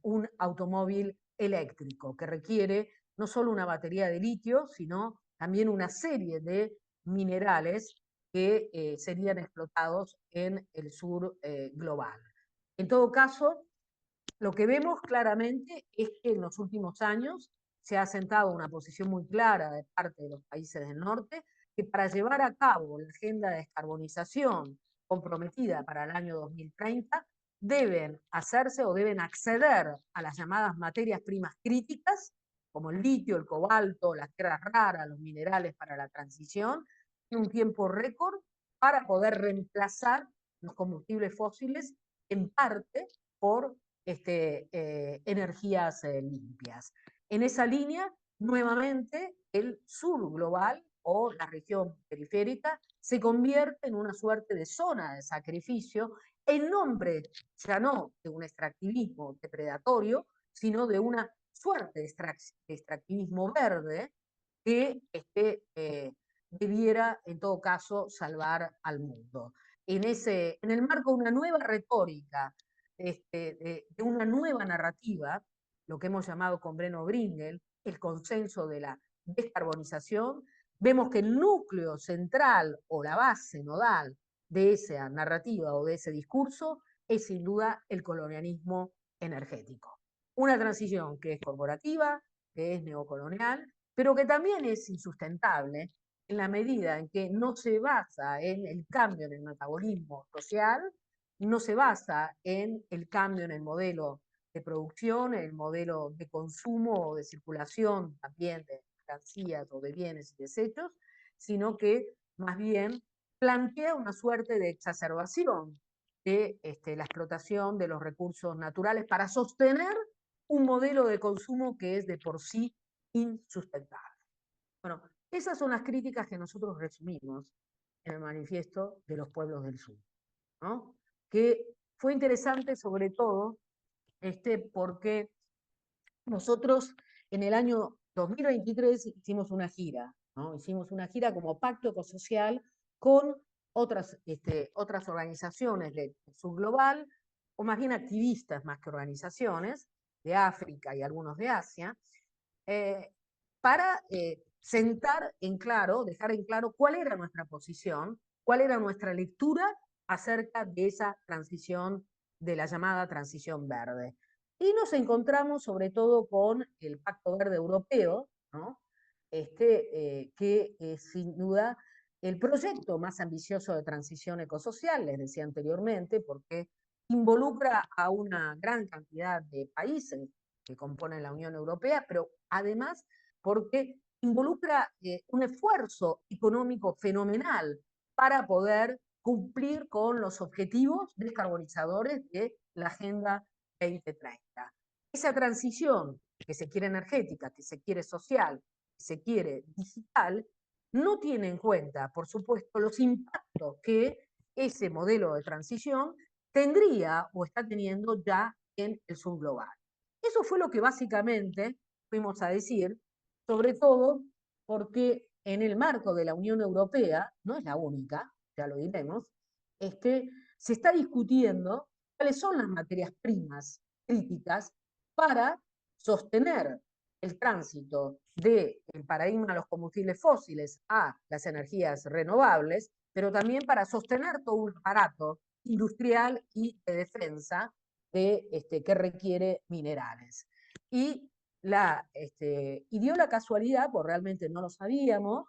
un automóvil eléctrico que requiere no solo una batería de litio, sino también una serie de minerales que serían explotados en el sur global. En todo caso, lo que vemos claramente es que en los últimos años se ha sentado una posición muy clara de parte de los países del norte que para llevar a cabo la agenda de descarbonización comprometida para el año 2030 deben hacerse o deben acceder a las llamadas materias primas críticas, como el litio, el cobalto, las tierras raras, los minerales para la transición, en un tiempo récord para poder reemplazar los combustibles fósiles en parte por energías limpias. En esa línea, nuevamente, el sur global o la región periférica se convierte en una suerte de zona de sacrificio en nombre ya no de un extractivismo depredatorio, sino de una suerte de extractivismo verde que debiera, en todo caso, salvar al mundo. En el marco de una nueva retórica, de una nueva narrativa, lo que hemos llamado con Breno Bringel, el consenso de la descarbonización, vemos que el núcleo central o la base nodal de esa narrativa o de ese discurso es sin duda el colonialismo energético. Una transición que es corporativa, que es neocolonial, pero que también es insustentable en la medida en que no se basa en el cambio en el metabolismo social, no se basa en el cambio en el modelo de producción, en el modelo de consumo o de circulación también de mercancías o de bienes y desechos, sino que más bien plantea una suerte de exacerbación de la explotación de los recursos naturales para sostener un modelo de consumo que es de por sí insustentable. Bueno, esas son las críticas que nosotros resumimos en el manifiesto de los pueblos del sur, ¿no? Que fue interesante sobre todo porque nosotros en el año 2023 hicimos una gira, ¿no? Hicimos una gira como pacto ecosocial con otras organizaciones del sur global, o más bien activistas más que organizaciones, de África y algunos de Asia, eh, para sentar en claro, dejar en claro cuál era nuestra posición, cuál era nuestra lectura acerca de esa transición, de la llamada transición verde. Y nos encontramos sobre todo con el Pacto Verde Europeo, ¿no? Que es sin duda el proyecto más ambicioso de transición ecosocial, les decía anteriormente, porque involucra a una gran cantidad de países que componen la Unión Europea, pero además porque involucra un esfuerzo económico fenomenal para poder cumplir con los objetivos descarbonizadores de la Agenda 2030. Esa transición que se quiere energética, que se quiere social, que se quiere digital, no tiene en cuenta, por supuesto, los impactos que ese modelo de transición tendría o está teniendo ya en el sur global. Eso fue lo que básicamente fuimos a decir, sobre todo porque en el marco de la Unión Europea, no es la única, ya lo diremos, se está discutiendo cuáles son las materias primas críticas para sostener el tránsito del paradigma de los combustibles fósiles a las energías renovables, pero también para sostener todo un aparato industrial y de defensa que requiere minerales. Y y dio la casualidad, pues realmente no lo sabíamos,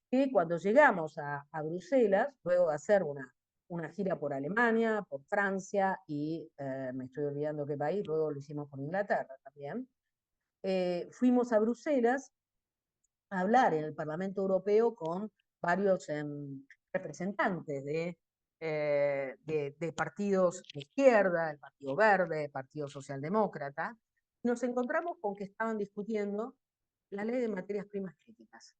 que cuando llegamos a Bruselas, luego de hacer una gira por Alemania, por Francia y me estoy olvidando qué país, luego lo hicimos por Inglaterra también, fuimos a Bruselas a hablar en el Parlamento Europeo con varios representantes de partidos de izquierda, el Partido Verde, el Partido Socialdemócrata. Nos encontramos con que estaban discutiendo la ley de materias primas críticas,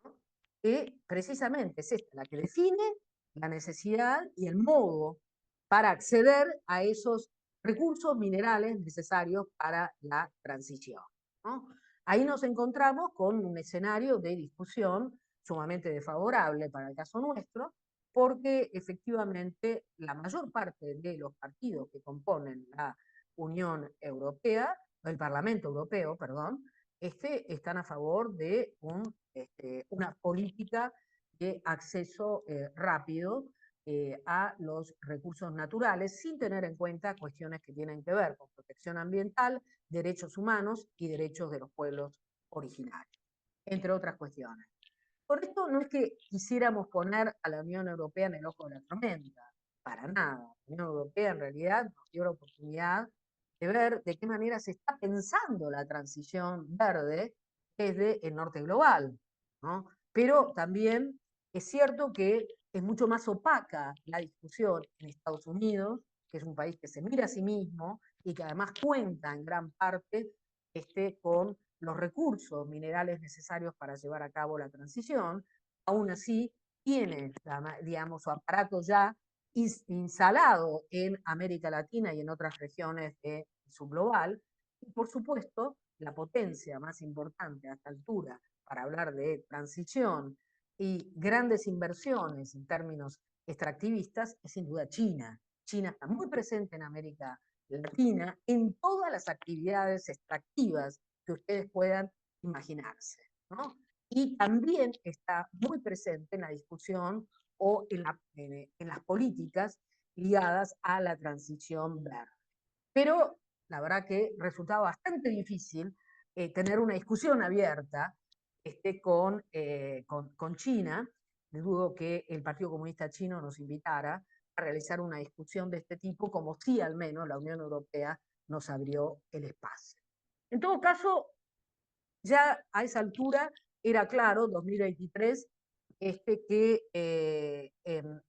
¿no? Que precisamente es esta la que define la necesidad y el modo para acceder a esos recursos minerales necesarios para la transición, ¿no? Ahí nos encontramos con un escenario de discusión sumamente desfavorable para el caso nuestro, porque efectivamente la mayor parte de los partidos que componen la Unión Europea, el Parlamento Europeo, perdón, están a favor de una política de acceso rápido a los recursos naturales sin tener en cuenta cuestiones que tienen que ver con protección ambiental, derechos humanos y derechos de los pueblos originarios, entre otras cuestiones. Por esto no es que quisiéramos poner a la Unión Europea en el ojo de la tormenta, para nada. La Unión Europea en realidad nos dio la oportunidad de ver de qué manera se está pensando la transición verde desde el norte global, ¿no? Pero también es cierto que es mucho más opaca la discusión en Estados Unidos, que es un país que se mira a sí mismo y que además cuenta en gran parte con los recursos minerales necesarios para llevar a cabo la transición. Aún así, tiene, digamos, su aparato ya instalado en América Latina y en otras regiones de subglobal. Y por supuesto, la potencia más importante a esta altura para hablar de transición y grandes inversiones en términos extractivistas es sin duda China. China está muy presente en América Latina en todas las actividades extractivas que ustedes puedan imaginarse, ¿no? Y también está muy presente en la discusión o en las políticas ligadas a la transición verde. Pero la verdad que resultaba bastante difícil tener una discusión abierta con China. Dudo que el Partido Comunista Chino nos invitara a realizar una discusión de este tipo, como sí al menos la Unión Europea nos abrió el espacio. En todo caso, ya a esa altura era claro, 2023, que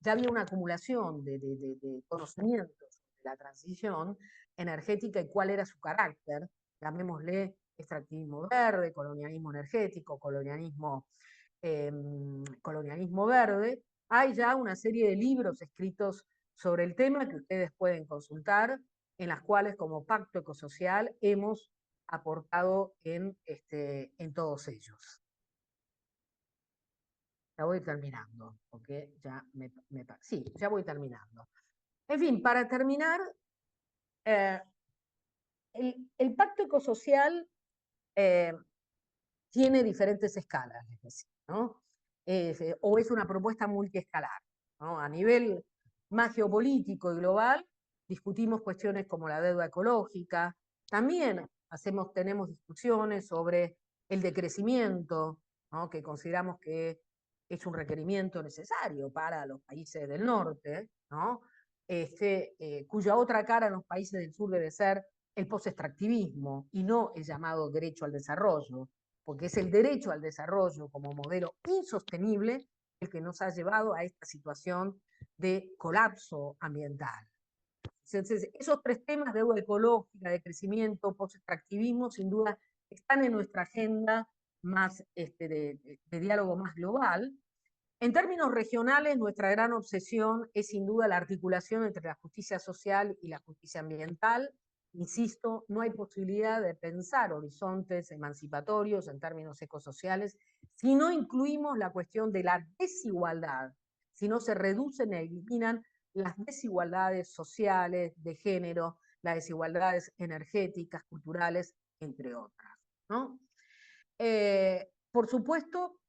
ya había una acumulación de conocimientos de la transición energética y cuál era su carácter, llamémosle extractivismo verde, colonialismo energético, colonialismo verde. Hay ya una serie de libros escritos sobre el tema que ustedes pueden consultar, en las cuales como Pacto Ecosocial hemos aportado en todos ellos. Ya voy terminando, porque ya sí, ya voy terminando. En fin, para terminar, eh, el Pacto Ecosocial eh, tiene diferentes escalas, es decir, ¿no? O es una propuesta multiescalar, ¿no? A nivel más geopolítico y global, discutimos cuestiones como la deuda ecológica, también tenemos discusiones sobre el decrecimiento, ¿no? Que consideramos que es un requerimiento necesario para los países del norte, ¿no? Cuya otra cara en los países del sur debe ser el post-extractivismo y no el llamado derecho al desarrollo, porque es el derecho al desarrollo como modelo insostenible el que nos ha llevado a esta situación de colapso ambiental. Entonces, esos tres temas, deuda ecológica, de crecimiento, post-extractivismo, sin duda están en nuestra agenda más de diálogo más global. En términos regionales, nuestra gran obsesión es sin duda la articulación entre la justicia social y la justicia ambiental. Insisto, no hay posibilidad de pensar horizontes emancipatorios en términos ecosociales si no incluimos la cuestión de la desigualdad, si no se reducen e eliminan las desigualdades sociales, de género, las desigualdades energéticas, culturales, entre otras, ¿no? Por supuesto,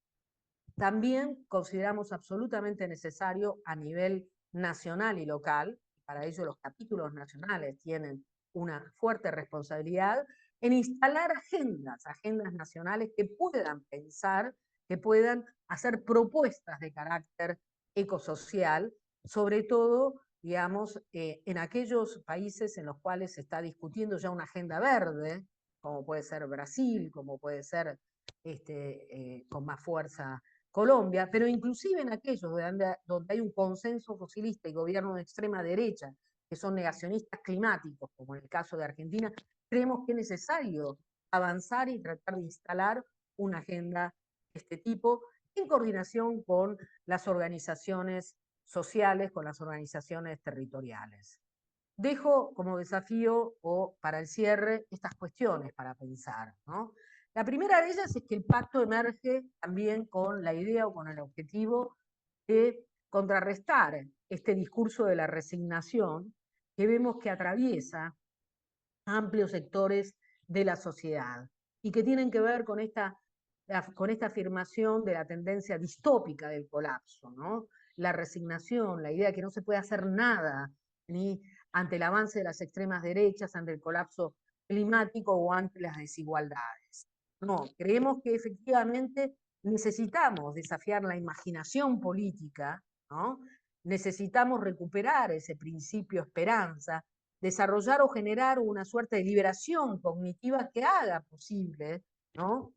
también consideramos absolutamente necesario a nivel nacional y local, para ello los capítulos nacionales tienen una fuerte responsabilidad, en instalar agendas nacionales que puedan pensar, que puedan hacer propuestas de carácter ecosocial, sobre todo, digamos, en aquellos países en los cuales se está discutiendo ya una agenda verde, como puede ser Brasil, como puede ser con más fuerza Colombia, pero inclusive en aquellos donde hay un consenso socialista y gobierno de extrema derecha, que son negacionistas climáticos, como en el caso de Argentina, creemos que es necesario avanzar y tratar de instalar una agenda de este tipo en coordinación con las organizaciones sociales, con las organizaciones territoriales. Dejo como desafío o para el cierre estas cuestiones para pensar, ¿no? La primera de ellas es que el pacto emerge también con la idea o con el objetivo de contrarrestar este discurso de la resignación que vemos que atraviesa amplios sectores de la sociedad y que tienen que ver con esta afirmación de la tendencia distópica del colapso, ¿no? La resignación, la idea de que no se puede hacer nada ni ante el avance de las extremas derechas, ante el colapso climático o ante las desigualdades. No, creemos que efectivamente necesitamos desafiar la imaginación política, ¿no? Necesitamos recuperar ese principio esperanza, desarrollar o generar una suerte de liberación cognitiva que haga posible, ¿no?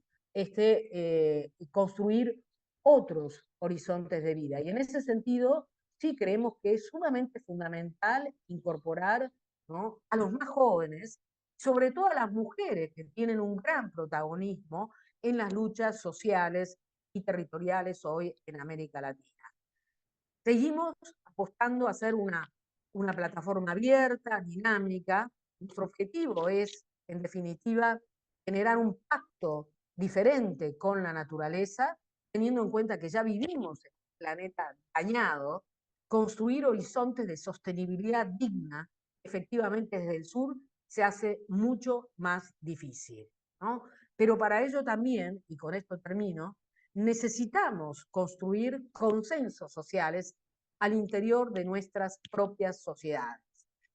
Construir otros horizontes de vida. Y en ese sentido, sí creemos que es sumamente fundamental incorporar, ¿no?, a los más jóvenes, sobre todo a las mujeres que tienen un gran protagonismo en las luchas sociales y territoriales hoy en América Latina. Seguimos apostando a hacer una plataforma abierta, dinámica. Nuestro objetivo es, en definitiva, generar un pacto diferente con la naturaleza, teniendo en cuenta que ya vivimos en un planeta dañado, construir horizontes de sostenibilidad digna, efectivamente desde el sur, se hace mucho más difícil, ¿no? Pero para ello también, y con esto termino, necesitamos construir consensos sociales al interior de nuestras propias sociedades.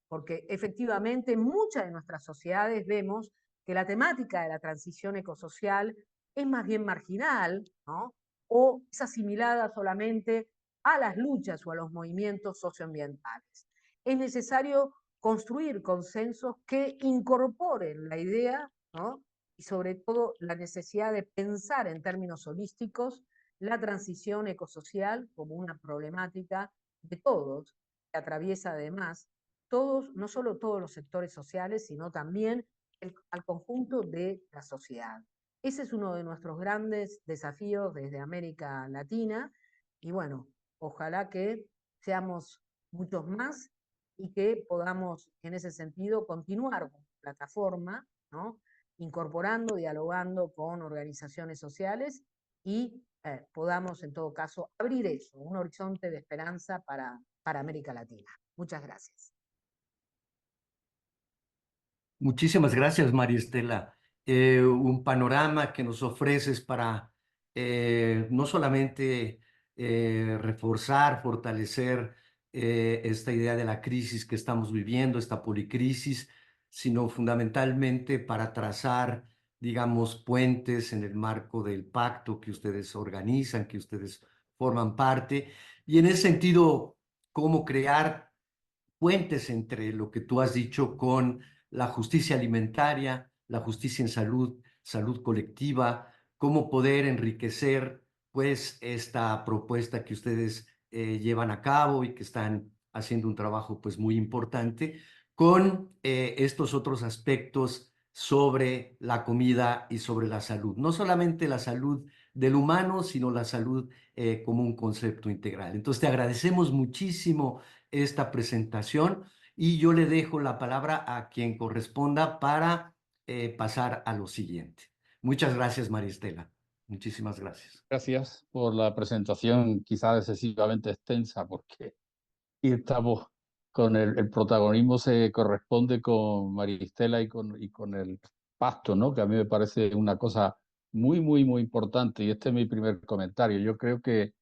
porque efectivamente en muchas de nuestras sociedades vemos que la temática de la transición ecosocial es más bien marginal, ¿no? O es asimilada solamente a las luchas o a los movimientos socioambientales. Es necesario construir consensos que incorporen la idea, ¿no? Y sobre todo la necesidad de pensar en términos holísticos la transición ecosocial como una problemática de todos, que atraviesa además todos, no solo todos los sectores sociales, sino también al conjunto de la sociedad. Ese es uno de nuestros grandes desafíos desde América Latina y bueno, ojalá que seamos muchos más y que podamos en ese sentido continuar con la plataforma, ¿no? Incorporando, dialogando con organizaciones sociales y podamos en todo caso abrir eso, un horizonte de esperanza para América Latina. Muchas gracias.
Muchísimas gracias, María Estela. Un panorama que nos ofreces para no solamente reforzar, fortalecer esta idea de la crisis que estamos viviendo, esta policrisis, sino fundamentalmente para trazar, digamos, puentes en el marco del pacto que ustedes organizan, que ustedes forman parte. Y en ese sentido, cómo crear puentes entre lo que tú has dicho con la justicia alimentaria, la justicia en salud, salud colectiva, cómo poder enriquecer pues esta propuesta que ustedes llevan a cabo y que están haciendo un trabajo pues muy importante con estos otros aspectos sobre la comida y sobre la salud. No solamente la salud del humano, sino la salud como un concepto integral. Entonces te agradecemos muchísimo esta presentación y yo le dejo la palabra a quien corresponda para pasar a lo siguiente. Muchas gracias, María Estela. Muchísimas gracias.
Gracias por la presentación, quizás excesivamente extensa, porque aquí estamos con el protagonismo se corresponde con Maristela y con el pasto, ¿no? Que a mí me parece una cosa muy, muy, muy importante. Y este es mi primer comentario. Yo creo que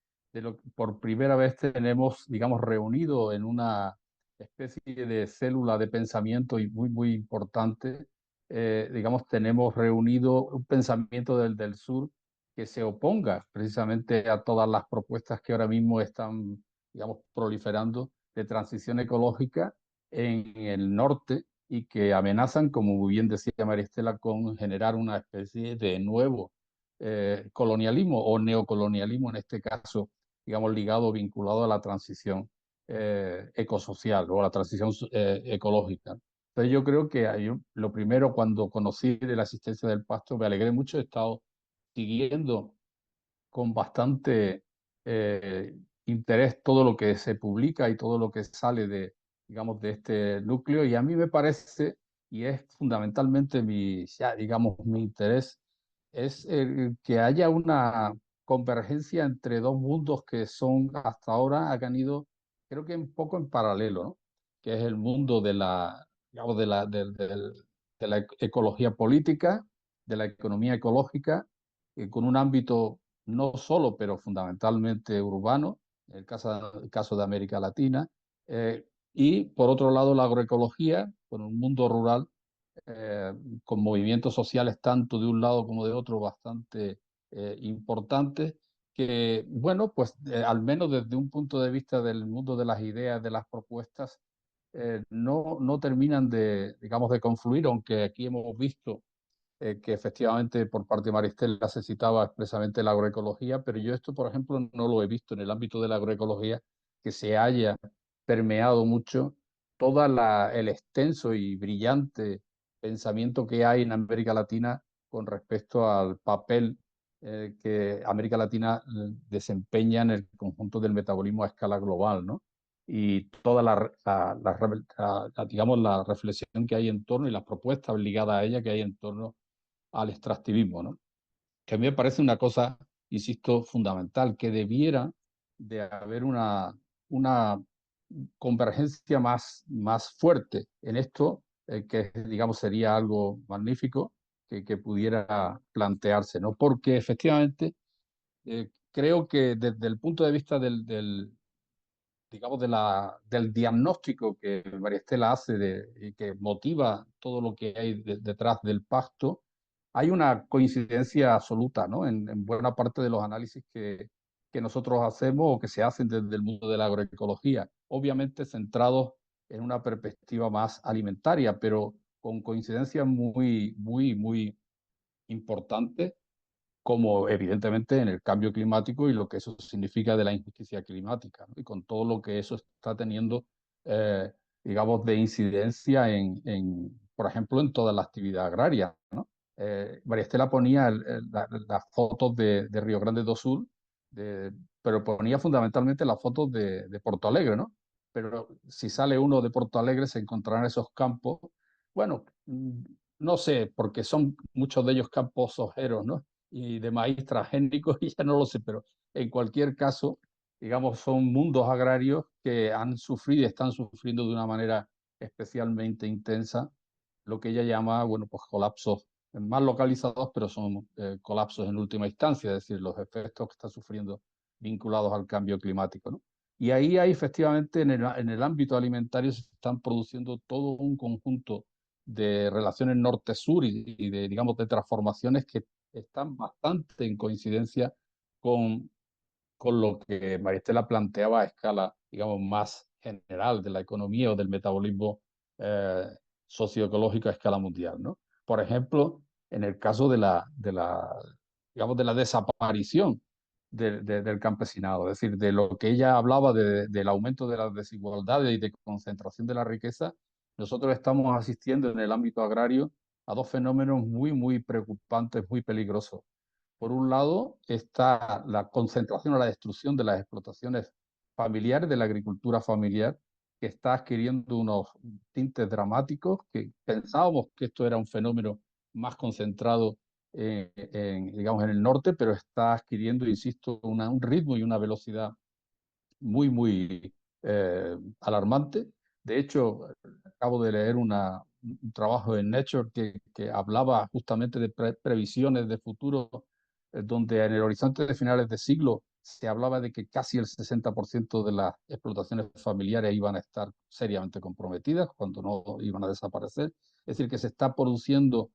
por primera vez tenemos, digamos, reunido en una especie de célula de pensamiento y muy, muy importante, digamos, tenemos reunido un pensamiento del sur que se oponga precisamente a todas las propuestas que ahora mismo están, digamos, proliferando de transición ecológica en el norte y que amenazan, como muy bien decía Maristela, con generar una especie de nuevo colonialismo o neocolonialismo, en este caso, digamos, ligado, vinculado a la transición ecosocial o a la transición ecológica. Entonces yo creo que lo primero, cuando conocí de la existencia del pacto, me alegré mucho, he estado siguiendo con bastante interés todo lo que se publica y todo lo que sale de, digamos, de este núcleo. Y a mí me parece, y es fundamentalmente digamos, mi interés, es que haya una convergencia entre dos mundos que son hasta ahora han ido, creo que un poco en paralelo, ¿no? Que es el mundo de la, digamos, de la ecología política, de la economía ecológica, con un ámbito no solo, pero fundamentalmente urbano, en el caso de América Latina, y por otro lado la agroecología, con un mundo rural, eh, con movimientos sociales tanto de un lado como de otro bastante importantes, que, bueno, pues al menos desde un punto de vista del mundo de las ideas, de las propuestas, no terminan de, digamos, de confluir, aunque aquí hemos visto que efectivamente por parte de Maristela se citaba expresamente la agroecología, pero yo esto, por ejemplo, no lo he visto en el ámbito de la agroecología, que se haya permeado mucho todo el extenso y brillante pensamiento que hay en América Latina con respecto al papel que América Latina desempeña en el conjunto del metabolismo a escala global, ¿no? Y toda digamos, la reflexión que hay en torno y las propuestas ligadas a ella que hay en torno al extractivismo, ¿no? Que a mí me parece una cosa, insisto, fundamental, que debiera de haber una convergencia más fuerte en esto, que digamos sería algo magnífico que pudiera plantearse, ¿no? Porque efectivamente creo que desde el punto de vista digamos, del diagnóstico que María Estela hace y que motiva todo lo que hay detrás del pacto, hay una coincidencia absoluta, ¿no? En buena parte de los análisis que nosotros hacemos o que se hacen desde el mundo de la agroecología, obviamente centrados en una perspectiva más alimentaria, pero con coincidencias muy importantes, como evidentemente en el cambio climático y lo que eso significa de la injusticia climática, ¿no? Y con todo lo que eso está teniendo, digamos, de incidencia por ejemplo, en toda la actividad agraria, ¿no? María Estela ponía las fotos de Río Grande do Sul, pero ponía fundamentalmente las fotos de Porto Alegre, ¿no? Pero si sale uno de Porto Alegre se encontrarán esos campos, bueno, no sé, porque son muchos de ellos campos ojeros, ¿no? Y de maíz transgénico, y ya no lo sé, pero en cualquier caso, digamos, son mundos agrarios que han sufrido y están sufriendo de una manera especialmente intensa lo que ella llama, bueno, pues colapsos más localizados, pero son colapsos en última instancia, es decir, los efectos que está sufriendo vinculados al cambio climático, ¿no? Y ahí hay efectivamente en el ámbito alimentario se están produciendo todo un conjunto de relaciones norte-sur y de, digamos, de transformaciones que están bastante en coincidencia con, con lo que María Estela planteaba a escala, digamos, más general de la economía o del metabolismo eh, socioecológico a escala mundial, ¿no? Por ejemplo, en el caso digamos, de la desaparición del campesinado, es decir, de lo que ella hablaba del aumento de las desigualdades y de concentración de la riqueza, nosotros estamos asistiendo en el ámbito agrario a dos fenómenos muy preocupantes, muy peligrosos. Por un lado está la concentración o la destrucción de las explotaciones familiares, de la agricultura familiar, que está adquiriendo unos tintes dramáticos, que pensábamos que esto era un fenómeno más concentrado digamos, en el norte, pero está adquiriendo, insisto, un ritmo y una velocidad muy alarmante. De hecho, acabo de leer un trabajo en Nature que hablaba justamente de previsiones de futuro, donde en el horizonte de finales de siglo se hablaba de que casi el 60% de las explotaciones familiares iban a estar seriamente comprometidas, cuando no iban a desaparecer. Es decir, que se está produciendo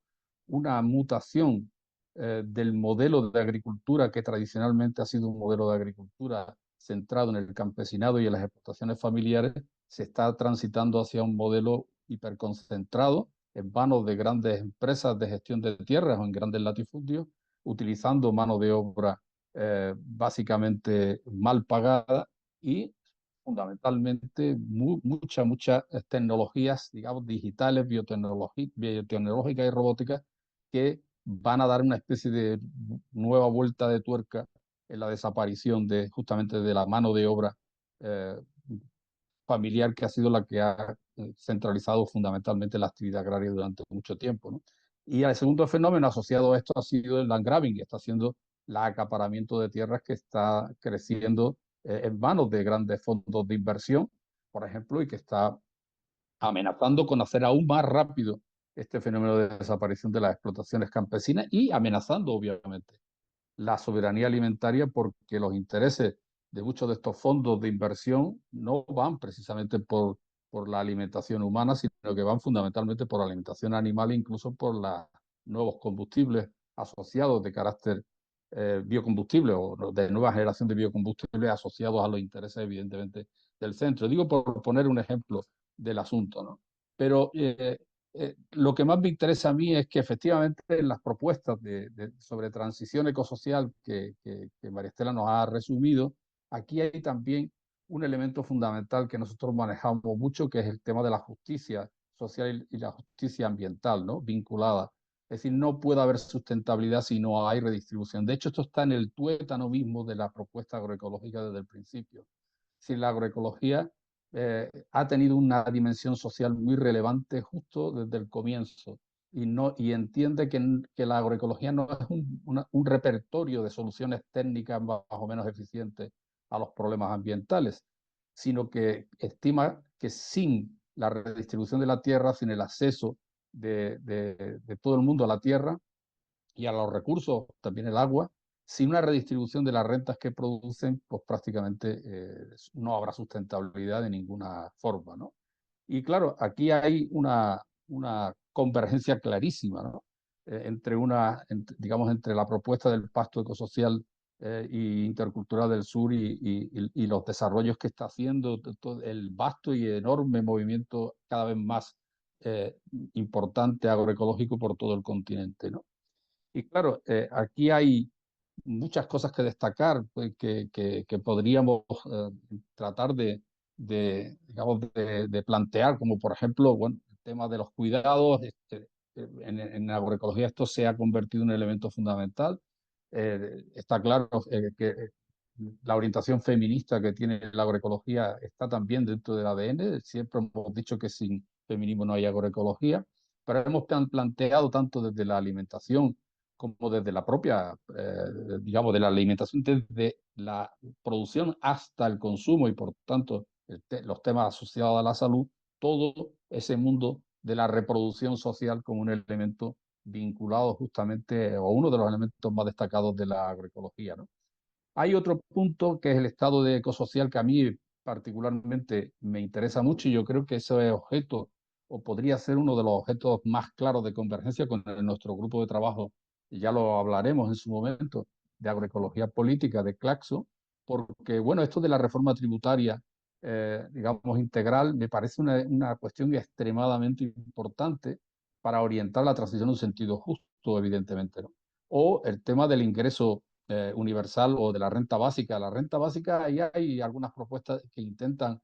una mutación del modelo de agricultura que tradicionalmente ha sido un modelo de agricultura centrado en el campesinado y en las explotaciones familiares, se está transitando hacia un modelo hiperconcentrado en manos de grandes empresas de gestión de tierras o en grandes latifundios, utilizando mano de obra básicamente mal pagada y fundamentalmente muchas tecnologías, digamos, digitales, biotecnológicas y robóticas que van a dar una especie de nueva vuelta de tuerca en la desaparición justamente de la mano de obra eh, familiar, que ha sido la que ha centralizado fundamentalmente la actividad agraria durante mucho tiempo, ¿no? Y el segundo fenómeno asociado a esto ha sido el land grabbing, que está haciendo el acaparamiento de tierras que está creciendo en manos de grandes fondos de inversión, por ejemplo, y que está amenazando con hacer aún más rápido este fenómeno de desaparición de las explotaciones campesinas y amenazando, obviamente, la soberanía alimentaria, porque los intereses de muchos de estos fondos de inversión no van precisamente por la alimentación humana, sino que van fundamentalmente por la alimentación animal e incluso por los nuevos combustibles asociados de carácter biocombustible o de nueva generación de biocombustibles asociados a los intereses, evidentemente, del centro. Digo por poner un ejemplo del asunto, ¿no? Pero lo que más me interesa a mí es que efectivamente en las propuestas sobre transición ecosocial que María Estela nos ha resumido, aquí hay también un elemento fundamental que nosotros manejamos mucho, que es el tema de la justicia social y la justicia ambiental, ¿no? Vinculada. Es decir, no puede haber sustentabilidad si no hay redistribución. De hecho, esto está en el tuétano mismo de la propuesta agroecológica desde el principio. Es decir, la agroecología ha tenido una dimensión social muy relevante justo desde el comienzo y entiende que la agroecología no es un repertorio de soluciones técnicas más o menos eficientes a los problemas ambientales, sino que estima que sin la redistribución de la tierra, sin el acceso de todo el mundo a la tierra y a los recursos, también el agua, sin una redistribución de las rentas que producen, pues prácticamente no habrá sustentabilidad de ninguna forma, ¿no? Y claro, aquí hay una convergencia clarísima, ¿no? Digamos, entre la propuesta del Pacto Ecosocial e Intercultural del Sur y los desarrollos que está haciendo todo el vasto y enorme movimiento cada vez más importante agroecológico por todo el continente, ¿no? Y claro, aquí hay muchas cosas que destacar, pues, que podríamos tratar digamos, de plantear, como por ejemplo, bueno, el tema de los cuidados. En agroecología esto se ha convertido en un elemento fundamental. Está claro que la orientación feminista que tiene la agroecología está también dentro del ADN. Siempre hemos dicho que sin feminismo no hay agroecología, pero hemos planteado tanto desde la alimentación como desde la propia, digamos, de la alimentación, desde la producción hasta el consumo y por tanto los temas asociados a la salud, todo ese mundo de la reproducción social como un elemento vinculado justamente, o uno de los elementos más destacados de la agroecología, ¿no? Hay otro punto que es el estado de ecosocial que a mí particularmente me interesa mucho y yo creo que ese es objeto o podría ser uno de los objetos más claros de convergencia con nuestro grupo de trabajo, y ya lo hablaremos en su momento, de agroecología política de Claxo, porque bueno, esto de la reforma tributaria, digamos, integral, me parece una cuestión extremadamente importante para orientar la transición en un sentido justo, evidentemente, ¿no? O el tema del ingreso universal o de la renta básica. La renta básica, ahí hay algunas propuestas que intentan,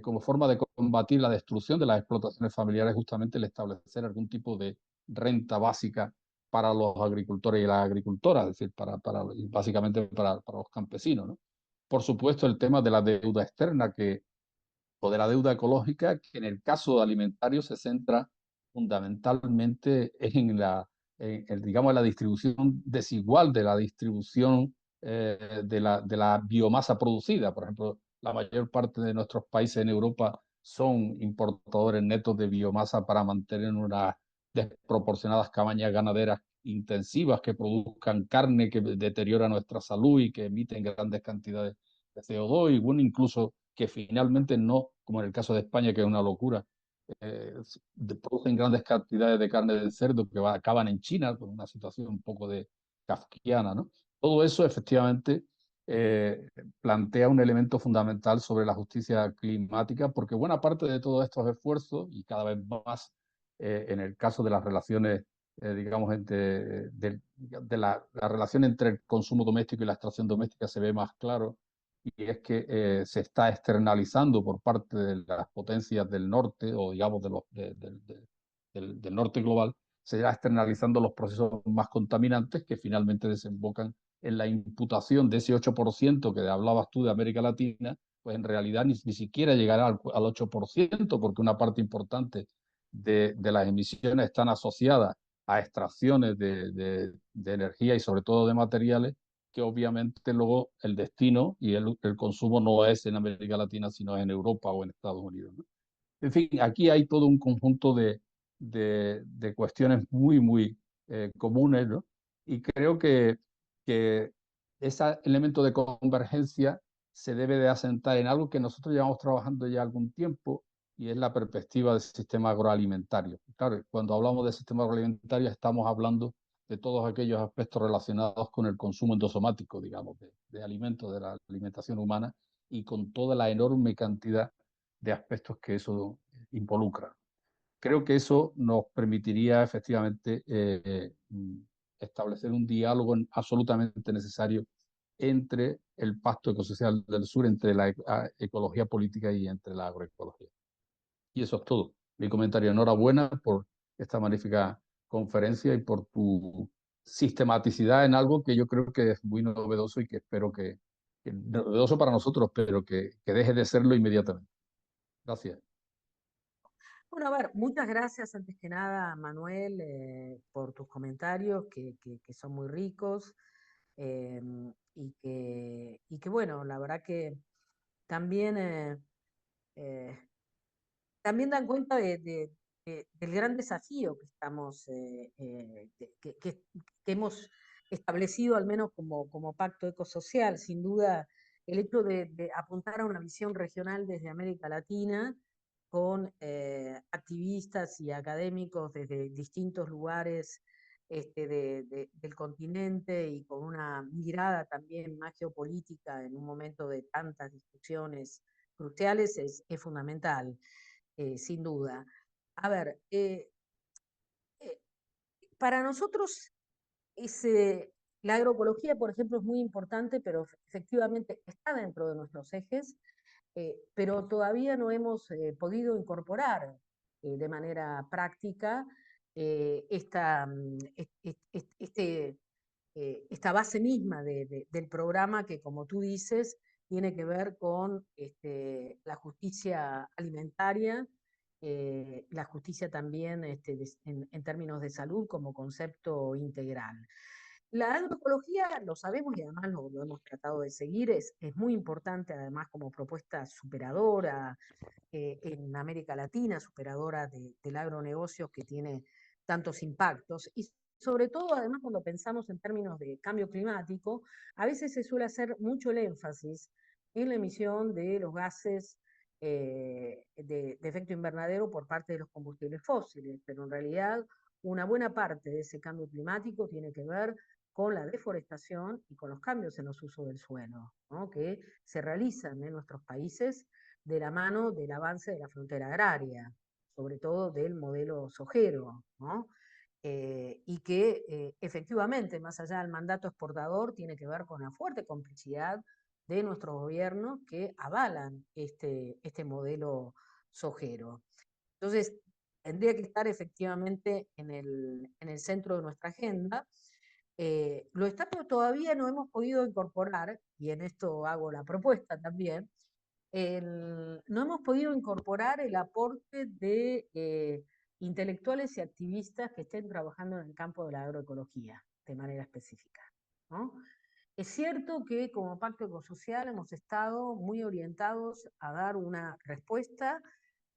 como forma de combatir la destrucción de las explotaciones familiares, justamente el establecer algún tipo de renta básica para los agricultores y las agricultoras, es decir, básicamente para los campesinos, ¿no? Por supuesto, el tema de la deuda externa o de la deuda ecológica, que en el caso alimentario se centra fundamentalmente digamos, la distribución desigual de la distribución de la biomasa producida. Por ejemplo, la mayor parte de nuestros países en Europa son importadores netos de biomasa para mantener unas desproporcionadas cabañas ganaderas intensivas que produzcan carne que deteriora nuestra salud y que emiten grandes cantidades de CO2 y bueno, incluso que finalmente no, como en el caso de España, que es una locura, eh, producen grandes cantidades de carne de cerdo que acaban en China con una situación un poco de kafkiana, ¿no? Todo eso efectivamente plantea un elemento fundamental sobre la justicia climática, porque buena parte de todos estos esfuerzos, y cada vez más en el caso de las relaciones, digamos, la relación entre el consumo doméstico y la extracción doméstica se ve más claro, y es que se está externalizando por parte de las potencias del norte, o digamos del norte global, se está externalizando los procesos más contaminantes que finalmente desembocan en la imputación de ese 8% que hablabas tú de América Latina, pues en realidad ni siquiera llegará al 8%, porque una parte importante de las emisiones están asociadas a extracciones de energía y sobre todo de materiales que obviamente luego el destino y el consumo no es en América Latina, sino en Europa o en Estados Unidos, ¿no? En fin, aquí hay todo un conjunto de cuestiones muy comunes, ¿no? Y creo que ese elemento de convergencia se debe de asentar en algo que nosotros llevamos trabajando ya algún tiempo, y es la perspectiva del sistema agroalimentario. Claro, cuando hablamos de sistema agroalimentario estamos hablando de todos aquellos aspectos relacionados con el consumo endosomático, digamos, de alimentos, de la alimentación humana, y con toda la enorme cantidad de aspectos que eso involucra. Creo que eso nos permitiría efectivamente establecer un diálogo absolutamente necesario entre el Pacto Ecosocial del Sur, entre la ecología política y entre la agroecología. Y eso es todo. Mi comentario. Enhorabuena por esta magnífica conferencia y por tu sistematicidad en algo que yo creo que es muy novedoso y que espero que novedoso para nosotros, pero que deje de serlo inmediatamente. Gracias.
Bueno, a ver, muchas gracias antes que nada, Manuel, por tus comentarios que son muy ricos y que, bueno, la verdad que también, eh, también dan cuenta del gran desafío que estamos, que hemos establecido al menos como pacto ecosocial. Sin duda, el hecho de apuntar a una visión regional desde América Latina, con activistas y académicos desde distintos lugares del continente y con una mirada también más geopolítica en un momento de tantas discusiones cruciales, es fundamental, sin duda. A ver, para nosotros la agroecología, por ejemplo, es muy importante, pero efectivamente está dentro de nuestros ejes, pero todavía no hemos podido incorporar de manera práctica esta base misma del programa que, como tú dices, tiene que ver con la justicia alimentaria, la justicia también en términos de salud como concepto integral. La agroecología, lo sabemos y además lo hemos tratado de seguir, es muy importante además como propuesta superadora en América Latina, superadora del agronegocio que tiene tantos impactos. Y sobre todo, además, cuando pensamos en términos de cambio climático, a veces se suele hacer mucho el énfasis en la emisión de los gases de efecto invernadero por parte de los combustibles fósiles, pero en realidad una buena parte de ese cambio climático tiene que ver con la deforestación y con los cambios en los usos del suelo, ¿no? Que se realizan en nuestros países de la mano del avance de la frontera agraria, sobre todo del modelo sojero, ¿no? Y que efectivamente, más allá del mandato exportador, tiene que ver con la fuerte complicidad de nuestros gobiernos que avalan este modelo sojero. Entonces, tendría que estar efectivamente en el centro de nuestra agenda. Lo está, pero todavía no hemos podido incorporar, y en esto hago la propuesta también, no hemos podido incorporar el aporte de intelectuales y activistas que estén trabajando en el campo de la agroecología de manera específica, ¿no? Es cierto que como Pacto Ecosocial hemos estado muy orientados a dar una respuesta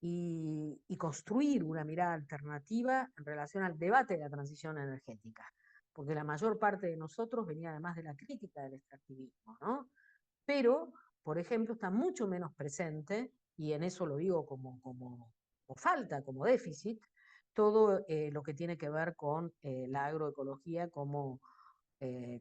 y construir una mirada alternativa en relación al debate de la transición energética, porque la mayor parte de nosotros venía además de la crítica del extractivismo, ¿no? Pero, por ejemplo, está mucho menos presente, y en eso lo digo como falta, como déficit, todo lo que tiene que ver con la agroecología como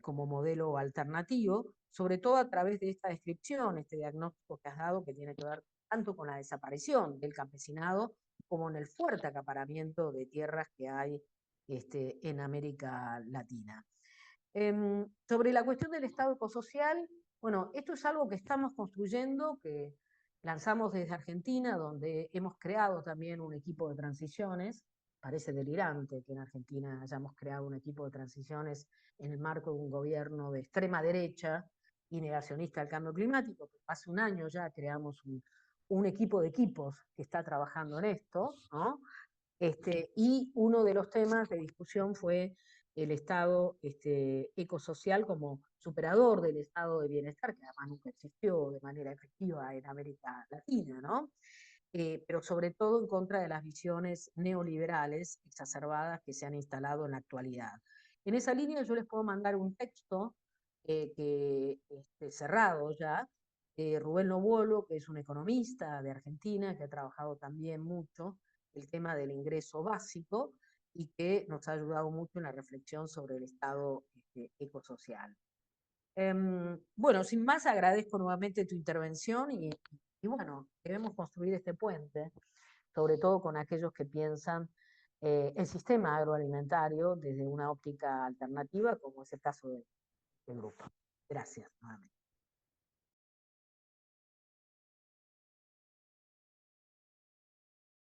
modelo alternativo, sobre todo a través de esta descripción, este diagnóstico que has dado, que tiene que ver tanto con la desaparición del campesinado como en el fuerte acaparamiento de tierras que hay en América Latina. Sobre la cuestión del Estado ecosocial, bueno, esto es algo que estamos construyendo, que lanzamos desde Argentina, donde hemos creado también un equipo de transiciones. Parece delirante que en Argentina hayamos creado un equipo de transiciones en el marco de un gobierno de extrema derecha y negacionista al cambio climático. Hace un año ya creamos un equipo de equipos que está trabajando en esto, ¿no? Y uno de los temas de discusión fue el Estado ecosocial como superador del estado de bienestar, que además nunca existió de manera efectiva en América Latina, ¿no? Pero sobre todo en contra de las visiones neoliberales exacerbadas que se han instalado en la actualidad. En esa línea yo les puedo mandar un texto cerrado ya, Rubén Novuolo, que es un economista de Argentina, que ha trabajado también mucho el tema del ingreso básico y que nos ha ayudado mucho en la reflexión sobre el estado ecosocial. Bueno, sin más, agradezco nuevamente tu intervención y bueno, debemos construir este puente, sobre todo con aquellos que piensan el sistema agroalimentario desde una óptica alternativa, como es el caso del grupo. Gracias nuevamente.